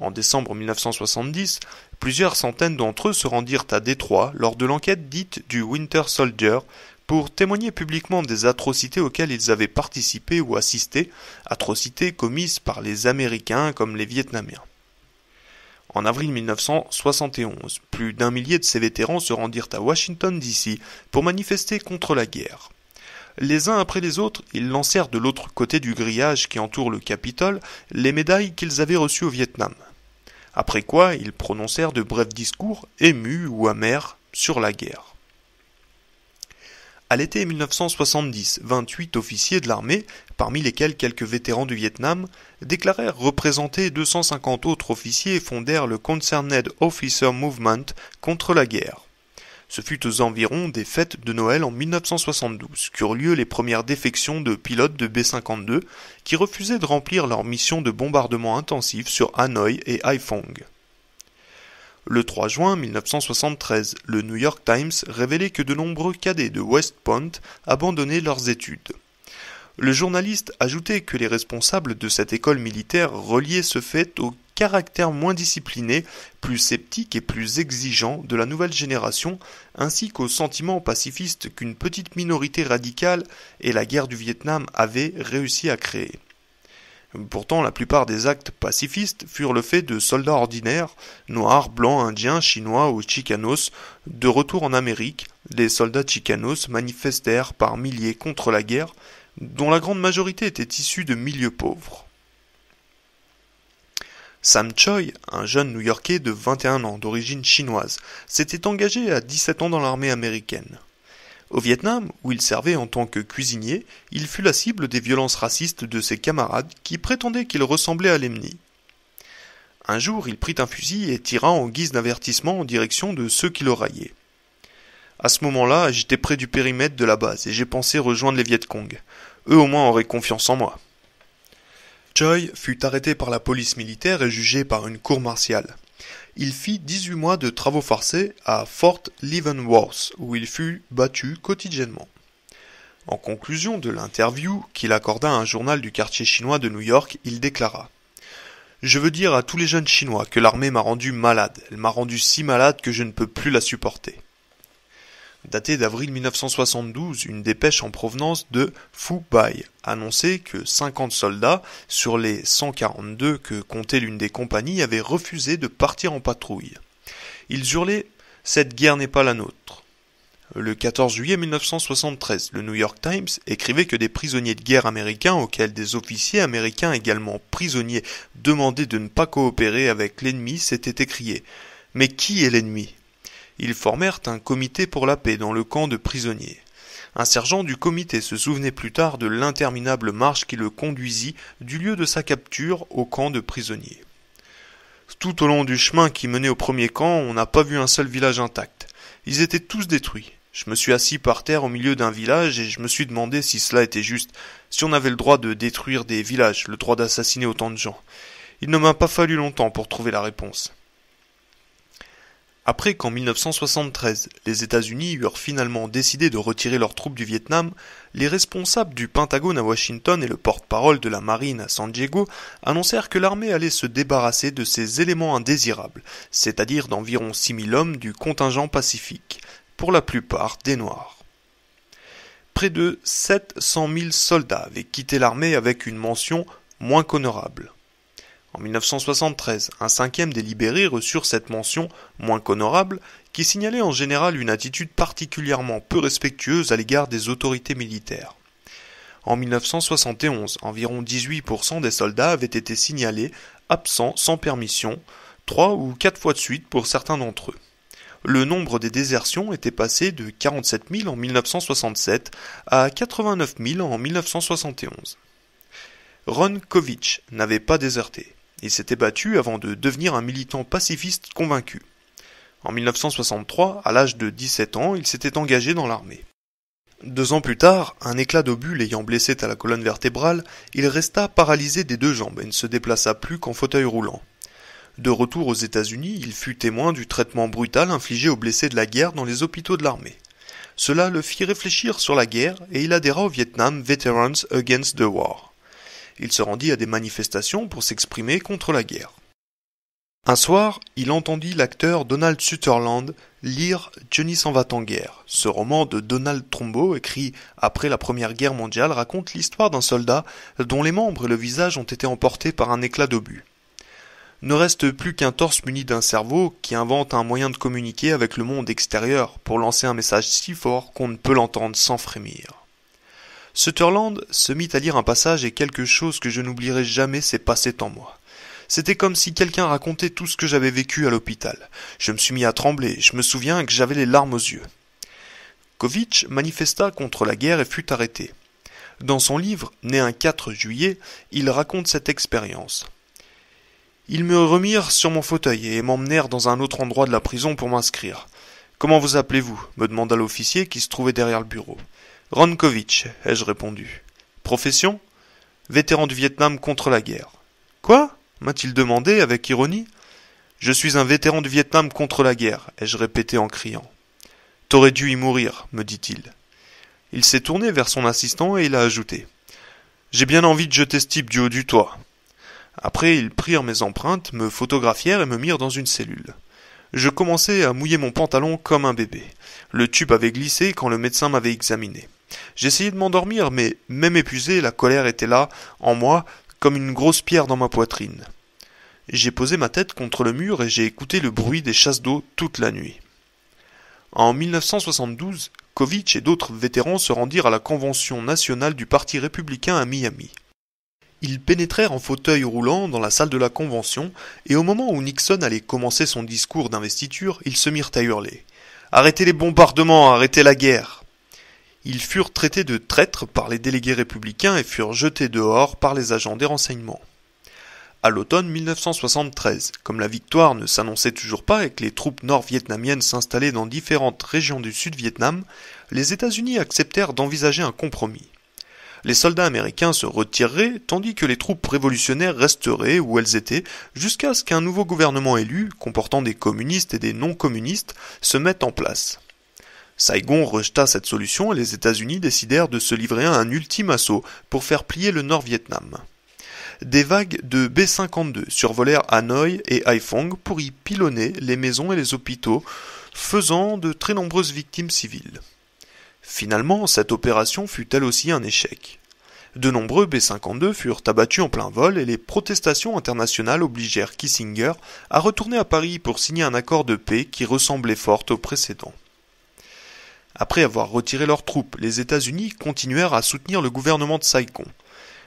En décembre 1970, plusieurs centaines d'entre eux se rendirent à Détroit lors de l'enquête dite du Winter Soldier pour témoigner publiquement des atrocités auxquelles ils avaient participé ou assisté, atrocités commises par les Américains comme les Vietnamiens. En avril 1971, plus d'1 millier de ces vétérans se rendirent à Washington D.C. pour manifester contre la guerre. Les uns après les autres, ils lancèrent de l'autre côté du grillage qui entoure le Capitole les médailles qu'ils avaient reçues au Vietnam. Après quoi, ils prononcèrent de brefs discours, émus ou amers, sur la guerre. À l'été 1970, 28 officiers de l'armée, parmi lesquels quelques vétérans du Vietnam, déclarèrent représenter 250 autres officiers et fondèrent le Concerned Officer Movement contre la guerre. Ce fut aux environs des fêtes de Noël en 1972 qu'eurent lieu les premières défections de pilotes de B-52 qui refusaient de remplir leur mission de bombardement intensif sur Hanoï et Haiphong. Le 3 juin 1973, le New York Times révélait que de nombreux cadets de West Point abandonnaient leurs études. Le journaliste ajoutait que les responsables de cette école militaire reliaient ce fait au caractère moins discipliné, plus sceptique et plus exigeant de la nouvelle génération, ainsi qu'au sentiment pacifiste qu'une petite minorité radicale et la guerre du Vietnam avaient réussi à créer. Pourtant, la plupart des actes pacifistes furent le fait de soldats ordinaires, noirs, blancs, indiens, chinois ou chicanos. De retour en Amérique, les soldats chicanos manifestèrent par milliers contre la guerre, dont la grande majorité était issue de milieux pauvres. Sam Choi, un jeune New-Yorkais de 21 ans d'origine chinoise, s'était engagé à 17 ans dans l'armée américaine. Au Vietnam, où il servait en tant que cuisinier, il fut la cible des violences racistes de ses camarades qui prétendaient qu'il ressemblait à l'ennemi. Un jour, il prit un fusil et tira en guise d'avertissement en direction de ceux qui le raillaient. À ce moment-là, j'étais près du périmètre de la base et j'ai pensé rejoindre les Viet Cong. Eux au moins auraient confiance en moi. Choi fut arrêté par la police militaire et jugé par une cour martiale. Il fit 18 mois de travaux forcés à Fort Leavenworth, où il fut battu quotidiennement. En conclusion de l'interview qu'il accorda à un journal du quartier chinois de New York, il déclara « Je veux dire à tous les jeunes Chinois que l'armée m'a rendu malade. Elle m'a rendu si malade que je ne peux plus la supporter. » Datée d'avril 1972, une dépêche en provenance de Phu Bai annonçait que 50 soldats sur les 142 que comptait l'une des compagnies avaient refusé de partir en patrouille. Ils hurlaient « Cette guerre n'est pas la nôtre ». Le 14 juillet 1973, le New York Times écrivait que des prisonniers de guerre américains auxquels des officiers américains également prisonniers demandaient de ne pas coopérer avec l'ennemi s'étaient écriés « Mais qui est l'ennemi ?» Ils formèrent un comité pour la paix dans le camp de prisonniers. Un sergent du comité se souvenait plus tard de l'interminable marche qui le conduisit du lieu de sa capture au camp de prisonniers. Tout au long du chemin qui menait au premier camp, on n'a pas vu un seul village intact. Ils étaient tous détruits. Je me suis assis par terre au milieu d'un village et je me suis demandé si cela était juste, si on avait le droit de détruire des villages, le droit d'assassiner autant de gens. Il ne m'a pas fallu longtemps pour trouver la réponse. Après qu'en 1973, les États-Unis eurent finalement décidé de retirer leurs troupes du Vietnam, les responsables du Pentagone à Washington et le porte-parole de la marine à San Diego annoncèrent que l'armée allait se débarrasser de ces éléments indésirables, c'est-à-dire d'environ 6000 hommes du contingent pacifique, pour la plupart des Noirs. Près de 700 000 soldats avaient quitté l'armée avec une mention moins qu'honorable. En 1973, un cinquième des libérés reçurent cette mention moins qu'honorable qui signalait en général une attitude particulièrement peu respectueuse à l'égard des autorités militaires. En 1971, environ 18% des soldats avaient été signalés absents sans permission, 3 ou 4 fois de suite pour certains d'entre eux. Le nombre des désertions était passé de 47 000 en 1967 à 89 000 en 1971. Ron Kovich n'avait pas déserté. Il s'était battu avant de devenir un militant pacifiste convaincu. En 1963, à l'âge de 17 ans, il s'était engagé dans l'armée. 2 ans plus tard, un éclat d'obus l'ayant blessé à la colonne vertébrale, il resta paralysé des 2 jambes et ne se déplaça plus qu'en fauteuil roulant. De retour aux États-Unis, il fut témoin du traitement brutal infligé aux blessés de la guerre dans les hôpitaux de l'armée. Cela le fit réfléchir sur la guerre et il adhéra au Vietnam Veterans Against the War. Il se rendit à des manifestations pour s'exprimer contre la guerre. Un soir, il entendit l'acteur Donald Sutherland lire Johnny s'en va en guerre. Ce roman de Donald Trumbo, écrit après la Première Guerre mondiale, raconte l'histoire d'un soldat dont les membres et le visage ont été emportés par un éclat d'obus. Ne reste plus qu'un torse muni d'un cerveau qui invente un moyen de communiquer avec le monde extérieur pour lancer un message si fort qu'on ne peut l'entendre sans frémir. Sutherland se mit à lire un passage et quelque chose que je n'oublierai jamais s'est passé en moi. C'était comme si quelqu'un racontait tout ce que j'avais vécu à l'hôpital. Je me suis mis à trembler, je me souviens que j'avais les larmes aux yeux. Kovitch manifesta contre la guerre et fut arrêté. Dans son livre, né un 4 juillet, il raconte cette expérience. Ils me remirent sur mon fauteuil et m'emmenèrent dans un autre endroit de la prison pour m'inscrire. « Comment vous appelez-vous » me demanda l'officier qui se trouvait derrière le bureau. « Ron Kovitch » ai-je répondu. « Profession »« Vétéran du Vietnam contre la guerre. »« Quoi » m'a-t-il demandé avec ironie. « Je suis un vétéran du Vietnam contre la guerre » ai-je répété en criant. « T'aurais dû y mourir » me dit-il. Il s'est tourné vers son assistant et il a ajouté « J'ai bien envie de jeter ce type du haut du toit. » Après, ils prirent mes empreintes, me photographièrent et me mirent dans une cellule. Je commençais à mouiller mon pantalon comme un bébé. Le tube avait glissé quand le médecin m'avait examiné. J'essayais de m'endormir, mais même épuisé, la colère était là, en moi, comme une grosse pierre dans ma poitrine. J'ai posé ma tête contre le mur et j'ai écouté le bruit des chasses d'eau toute la nuit. En 1972, Kovitch et d'autres vétérans se rendirent à la convention nationale du Parti républicain à Miami. Ils pénétrèrent en fauteuil roulant dans la salle de la convention, et au moment où Nixon allait commencer son discours d'investiture, ils se mirent à hurler. « Arrêtez les bombardements, arrêtez la guerre !» Ils furent traités de traîtres par les délégués républicains et furent jetés dehors par les agents des renseignements. À l'automne 1973, comme la victoire ne s'annonçait toujours pas et que les troupes nord-vietnamiennes s'installaient dans différentes régions du Sud-Vietnam, les États-Unis acceptèrent d'envisager un compromis. Les soldats américains se retireraient, tandis que les troupes révolutionnaires resteraient où elles étaient, jusqu'à ce qu'un nouveau gouvernement élu, comportant des communistes et des non-communistes, se mette en place. Saigon rejeta cette solution et les États-Unis décidèrent de se livrer à un ultime assaut pour faire plier le Nord-Vietnam. Des vagues de B-52 survolèrent Hanoï et Haiphong pour y pilonner les maisons et les hôpitaux, faisant de très nombreuses victimes civiles. Finalement, cette opération fut elle aussi un échec. De nombreux B-52 furent abattus en plein vol et les protestations internationales obligèrent Kissinger à retourner à Paris pour signer un accord de paix qui ressemblait fort au précédent. Après avoir retiré leurs troupes, les États-Unis continuèrent à soutenir le gouvernement de Saigon.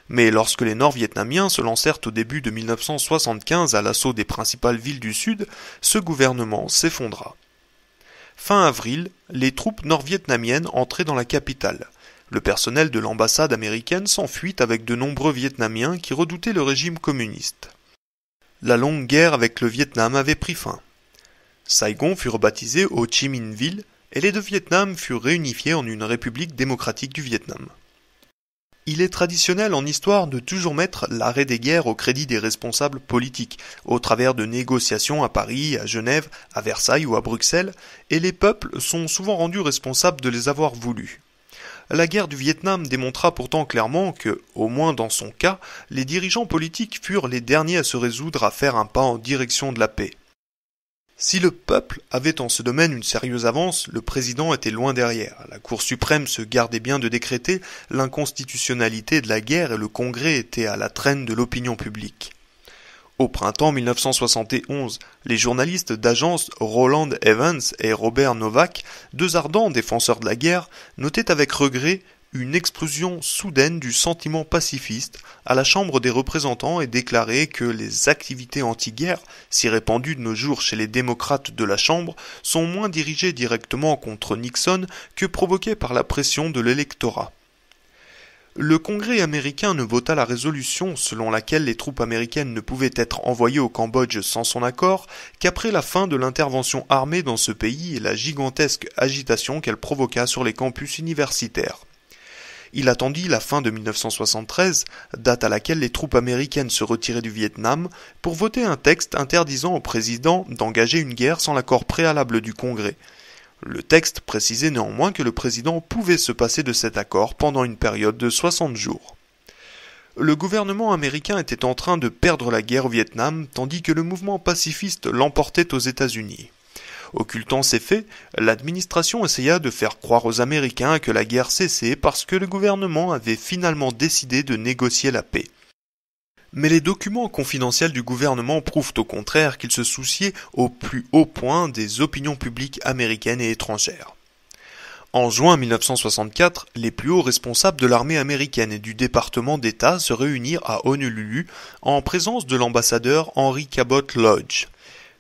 Mais lorsque les Nord-Vietnamiens se lancèrent au début de 1975 à l'assaut des principales villes du Sud, ce gouvernement s'effondra. Fin avril, les troupes nord-vietnamiennes entraient dans la capitale. Le personnel de l'ambassade américaine s'enfuit avec de nombreux Vietnamiens qui redoutaient le régime communiste. La longue guerre avec le Vietnam avait pris fin. Saigon fut rebaptisé Ho Chi Minh Ville et les deux Vietnams furent réunifiés en une république démocratique du Vietnam. Il est traditionnel en histoire de toujours mettre l'arrêt des guerres au crédit des responsables politiques, au travers de négociations à Paris, à Genève, à Versailles ou à Bruxelles, et les peuples sont souvent rendus responsables de les avoir voulus. La guerre du Vietnam démontra pourtant clairement que, au moins dans son cas, les dirigeants politiques furent les derniers à se résoudre à faire un pas en direction de la paix. Si le peuple avait en ce domaine une sérieuse avance, le président était loin derrière. La Cour suprême se gardait bien de décréter l'inconstitutionnalité de la guerre et le Congrès était à la traîne de l'opinion publique. Au printemps 1971, les journalistes d'agence Roland Evans et Robert Novak, deux ardents défenseurs de la guerre, notaient avec regret une explosion soudaine du sentiment pacifiste à la Chambre des représentants et déclarait que les activités anti-guerre, si répandues de nos jours chez les démocrates de la Chambre, sont moins dirigées directement contre Nixon que provoquées par la pression de l'électorat. Le Congrès américain ne vota la résolution selon laquelle les troupes américaines ne pouvaient être envoyées au Cambodge sans son accord qu'après la fin de l'intervention armée dans ce pays et la gigantesque agitation qu'elle provoqua sur les campus universitaires. Il attendit la fin de 1973, date à laquelle les troupes américaines se retiraient du Vietnam, pour voter un texte interdisant au président d'engager une guerre sans l'accord préalable du Congrès. Le texte précisait néanmoins que le président pouvait se passer de cet accord pendant une période de 60 jours. Le gouvernement américain était en train de perdre la guerre au Vietnam, tandis que le mouvement pacifiste l'emportait aux États-Unis. Occultant ces faits, l'administration essaya de faire croire aux Américains que la guerre cessait parce que le gouvernement avait finalement décidé de négocier la paix. Mais les documents confidentiels du gouvernement prouvent au contraire qu'il se souciait au plus haut point des opinions publiques américaines et étrangères. En juin 1964, les plus hauts responsables de l'armée américaine et du département d'État se réunirent à Honolulu en présence de l'ambassadeur Henry Cabot Lodge.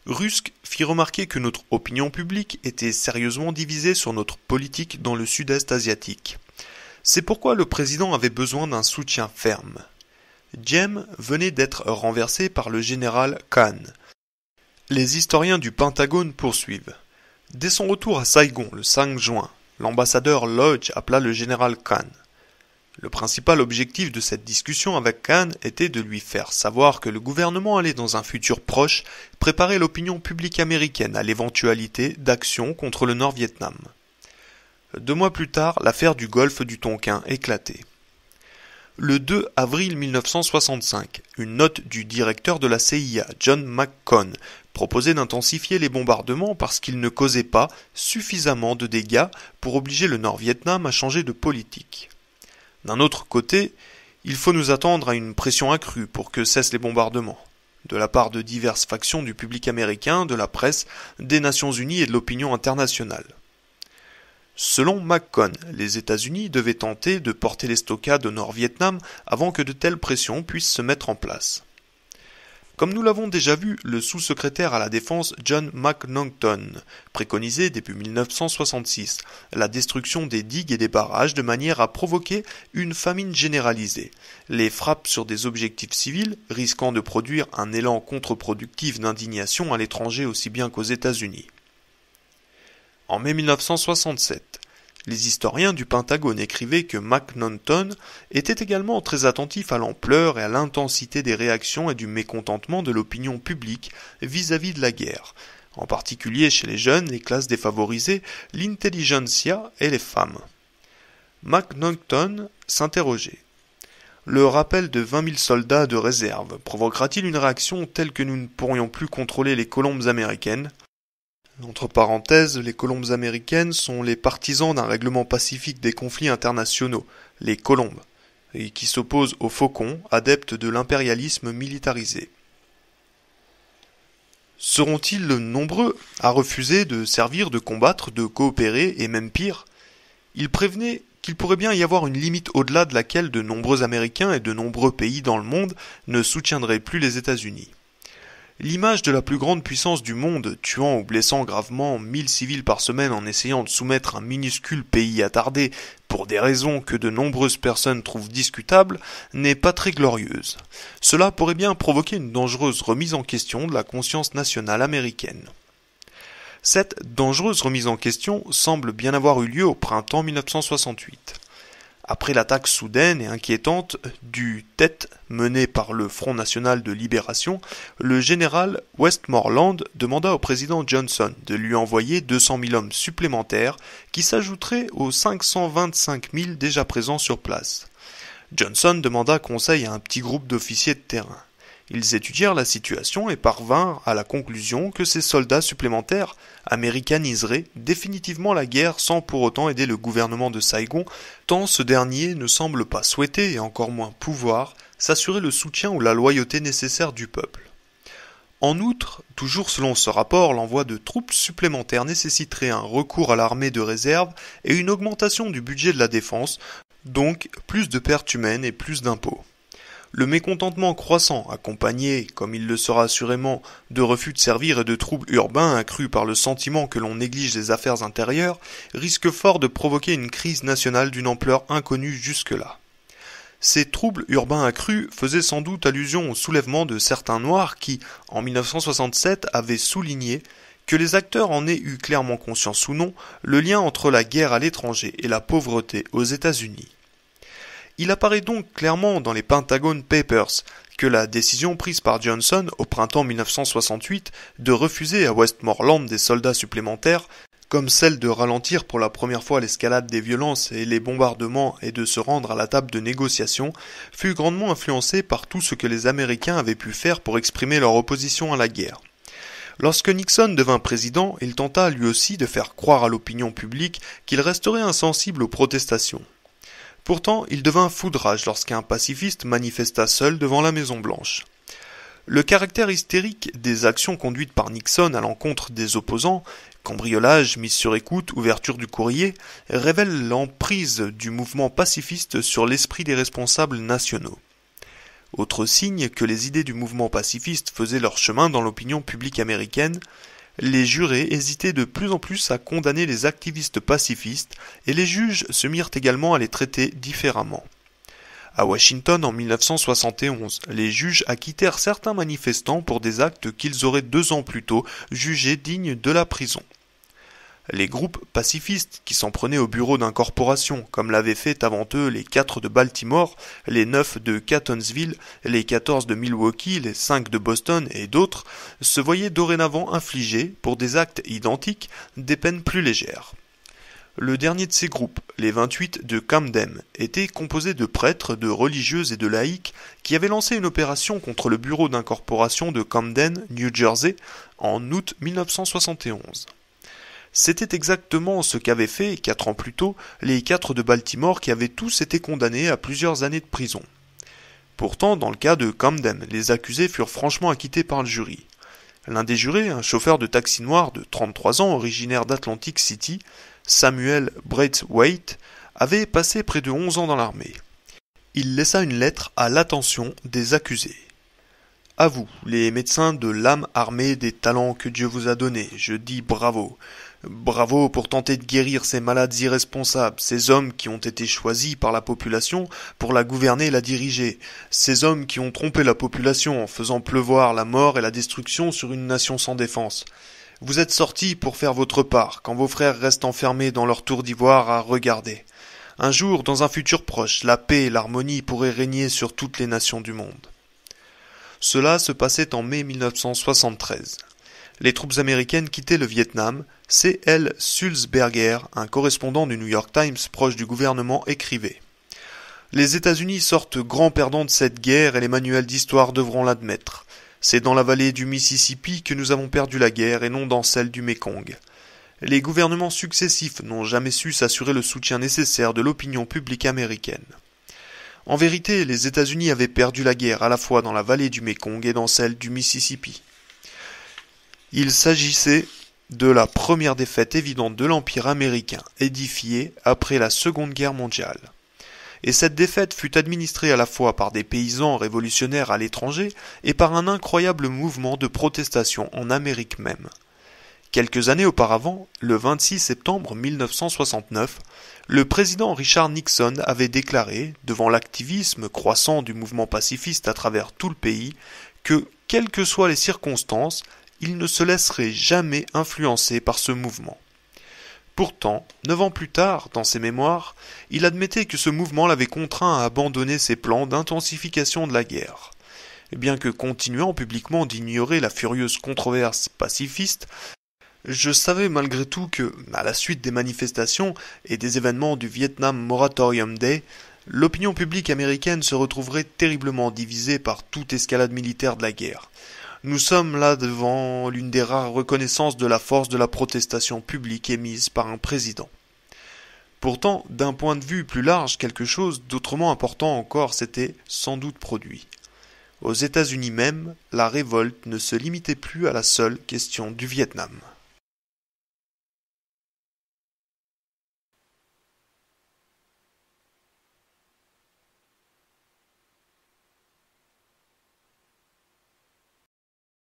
Rusk fit remarquer que notre opinion publique était sérieusement divisée sur notre politique dans le sud-est asiatique. C'est pourquoi le président avait besoin d'un soutien ferme. Diem venait d'être renversé par le général Khan. Les historiens du Pentagone poursuivent. Dès son retour à Saigon le 5 juin, l'ambassadeur Lodge appela le général Khan. Le principal objectif de cette discussion avec Khan était de lui faire savoir que le gouvernement allait dans un futur proche préparer l'opinion publique américaine à l'éventualité d'actions contre le Nord-Vietnam. 2 mois plus tard, l'affaire du golfe du Tonkin éclatait. Le 2 avril 1965, une note du directeur de la CIA, John McCone, proposait d'intensifier les bombardements parce qu'ils ne causaient pas suffisamment de dégâts pour obliger le Nord-Vietnam à changer de politique. D'un autre côté, il faut nous attendre à une pression accrue pour que cessent les bombardements, de la part de diverses factions du public américain, de la presse, des Nations Unies et de l'opinion internationale. Selon McCone, les États-Unis devaient tenter de porter les stockades au Nord-Vietnam avant que de telles pressions puissent se mettre en place. Comme nous l'avons déjà vu, le sous-secrétaire à la Défense John McNaughton préconisait début 1966 la destruction des digues et des barrages de manière à provoquer une famine généralisée, les frappes sur des objectifs civils risquant de produire un élan contre-productif d'indignation à l'étranger aussi bien qu'aux États-Unis. En mai 1967, les historiens du Pentagone écrivaient que McNaughton était également très attentif à l'ampleur et à l'intensité des réactions et du mécontentement de l'opinion publique vis-à-vis de la guerre, en particulier chez les jeunes, les classes défavorisées, l'intelligentsia et les femmes. McNaughton s'interrogeait. Le rappel de 20 000 soldats de réserve provoquera-t-il une réaction telle que nous ne pourrions plus contrôler les colombes américaines ? Entre parenthèses, les colombes américaines sont les partisans d'un règlement pacifique des conflits internationaux, les colombes, et qui s'opposent aux faucons, adeptes de l'impérialisme militarisé. Seront-ils nombreux à refuser de servir, de combattre, de coopérer, et même pire ? Il prévenait qu'il pourrait bien y avoir une limite au-delà de laquelle de nombreux Américains et de nombreux pays dans le monde ne soutiendraient plus les États-Unis. L'image de la plus grande puissance du monde, tuant ou blessant gravement 1000 civils par semaine en essayant de soumettre un minuscule pays attardé pour des raisons que de nombreuses personnes trouvent discutables, n'est pas très glorieuse. Cela pourrait bien provoquer une dangereuse remise en question de la conscience nationale américaine. Cette dangereuse remise en question semble bien avoir eu lieu au printemps 1968. Après l'attaque soudaine et inquiétante du Tet mené par le Front National de Libération, le général Westmoreland demanda au président Johnson de lui envoyer 200 000 hommes supplémentaires qui s'ajouteraient aux 525 000 déjà présents sur place. Johnson demanda conseil à un petit groupe d'officiers de terrain. Ils étudièrent la situation et parvinrent à la conclusion que ces soldats supplémentaires américaniseraient définitivement la guerre sans pour autant aider le gouvernement de Saigon, tant ce dernier ne semble pas souhaiter, et encore moins pouvoir, s'assurer le soutien ou la loyauté nécessaire du peuple. En outre, toujours selon ce rapport, l'envoi de troupes supplémentaires nécessiterait un recours à l'armée de réserve et une augmentation du budget de la défense, donc plus de pertes humaines et plus d'impôts. Le mécontentement croissant, accompagné, comme il le sera assurément, de refus de servir et de troubles urbains accrus par le sentiment que l'on néglige les affaires intérieures, risque fort de provoquer une crise nationale d'une ampleur inconnue jusque-là. Ces troubles urbains accrus faisaient sans doute allusion au soulèvement de certains Noirs qui, en 1967, avaient souligné que les acteurs en aient eu clairement conscience ou non, le lien entre la guerre à l'étranger et la pauvreté aux États-Unis. Il apparaît donc clairement dans les Pentagon Papers que la décision prise par Johnson au printemps 1968 de refuser à Westmoreland des soldats supplémentaires, comme celle de ralentir pour la première fois l'escalade des violences et les bombardements et de se rendre à la table de négociation, fut grandement influencée par tout ce que les Américains avaient pu faire pour exprimer leur opposition à la guerre. Lorsque Nixon devint président, il tenta lui aussi de faire croire à l'opinion publique qu'il resterait insensible aux protestations. Pourtant, il devint fou de rage lorsqu'un pacifiste manifesta seul devant la Maison-Blanche. Le caractère hystérique des actions conduites par Nixon à l'encontre des opposants, cambriolage, mise sur écoute, ouverture du courrier, révèle l'emprise du mouvement pacifiste sur l'esprit des responsables nationaux. Autre signe que les idées du mouvement pacifiste faisaient leur chemin dans l'opinion publique américaine, les jurés hésitaient de plus en plus à condamner les activistes pacifistes et les juges se mirent également à les traiter différemment. À Washington en 1971, les juges acquittèrent certains manifestants pour des actes qu'ils auraient 2 ans plus tôt jugés dignes de la prison. Les groupes pacifistes qui s'en prenaient au bureau d'une corporation, comme l'avaient fait avant eux les 4 de Baltimore, les 9 de Catonsville, les 14 de Milwaukee, les 5 de Boston et d'autres, se voyaient dorénavant infliger, pour des actes identiques, des peines plus légères. Le dernier de ces groupes, les 28 de Camden, était composé de prêtres, de religieuses et de laïcs qui avaient lancé une opération contre le bureau d'incorporation de Camden, New Jersey, en août 1971. C'était exactement ce qu'avaient fait, 4 ans plus tôt, les 4 de Baltimore qui avaient tous été condamnés à plusieurs années de prison. Pourtant, dans le cas de Camden, les accusés furent franchement acquittés par le jury. L'un des jurés, un chauffeur de taxi noir de 33 ans originaire d'Atlantic City, Samuel Braithwaite, avait passé près de 11 ans dans l'armée. Il laissa une lettre à l'attention des accusés. À vous, les médecins de l'âme armée des talents que Dieu vous a donnés, je dis bravo. Bravo pour tenter de guérir ces malades irresponsables, ces hommes qui ont été choisis par la population pour la gouverner et la diriger, ces hommes qui ont trompé la population en faisant pleuvoir la mort et la destruction sur une nation sans défense. Vous êtes sortis pour faire votre part, quand vos frères restent enfermés dans leur tour d'ivoire à regarder. Un jour, dans un futur proche, la paix et l'harmonie pourraient régner sur toutes les nations du monde. Cela se passait en mai 1973. Les troupes américaines quittaient le Vietnam. C.L. Sulzberger, un correspondant du New York Times proche du gouvernement, écrivait « Les États-Unis sortent grands perdants de cette guerre et les manuels d'histoire devront l'admettre. C'est dans la vallée du Mississippi que nous avons perdu la guerre et non dans celle du Mékong. Les gouvernements successifs n'ont jamais su s'assurer le soutien nécessaire de l'opinion publique américaine. En vérité, les États-Unis avaient perdu la guerre à la fois dans la vallée du Mékong et dans celle du Mississippi. Il s'agissait de la première défaite évidente de l'Empire américain édifié après la Seconde Guerre mondiale. Et cette défaite fut administrée à la fois par des paysans révolutionnaires à l'étranger et par un incroyable mouvement de protestation en Amérique même. Quelques années auparavant, le 26 septembre 1969, le président Richard Nixon avait déclaré, devant l'activisme croissant du mouvement pacifiste à travers tout le pays, que, quelles que soient les circonstances, il ne se laisserait jamais influencer par ce mouvement. Pourtant, 9 ans plus tard, dans ses mémoires, il admettait que ce mouvement l'avait contraint à abandonner ses plans d'intensification de la guerre. Et bien que continuant publiquement d'ignorer la furieuse controverse pacifiste, je savais malgré tout que, à la suite des manifestations et des événements du Vietnam Moratorium Day, l'opinion publique américaine se retrouverait terriblement divisée par toute escalade militaire de la guerre. Nous sommes là devant l'une des rares reconnaissances de la force de la protestation publique émise par un président. Pourtant, d'un point de vue plus large, quelque chose d'autrement important encore s'était sans doute produit. Aux États-Unis même, la révolte ne se limitait plus à la seule question du Vietnam.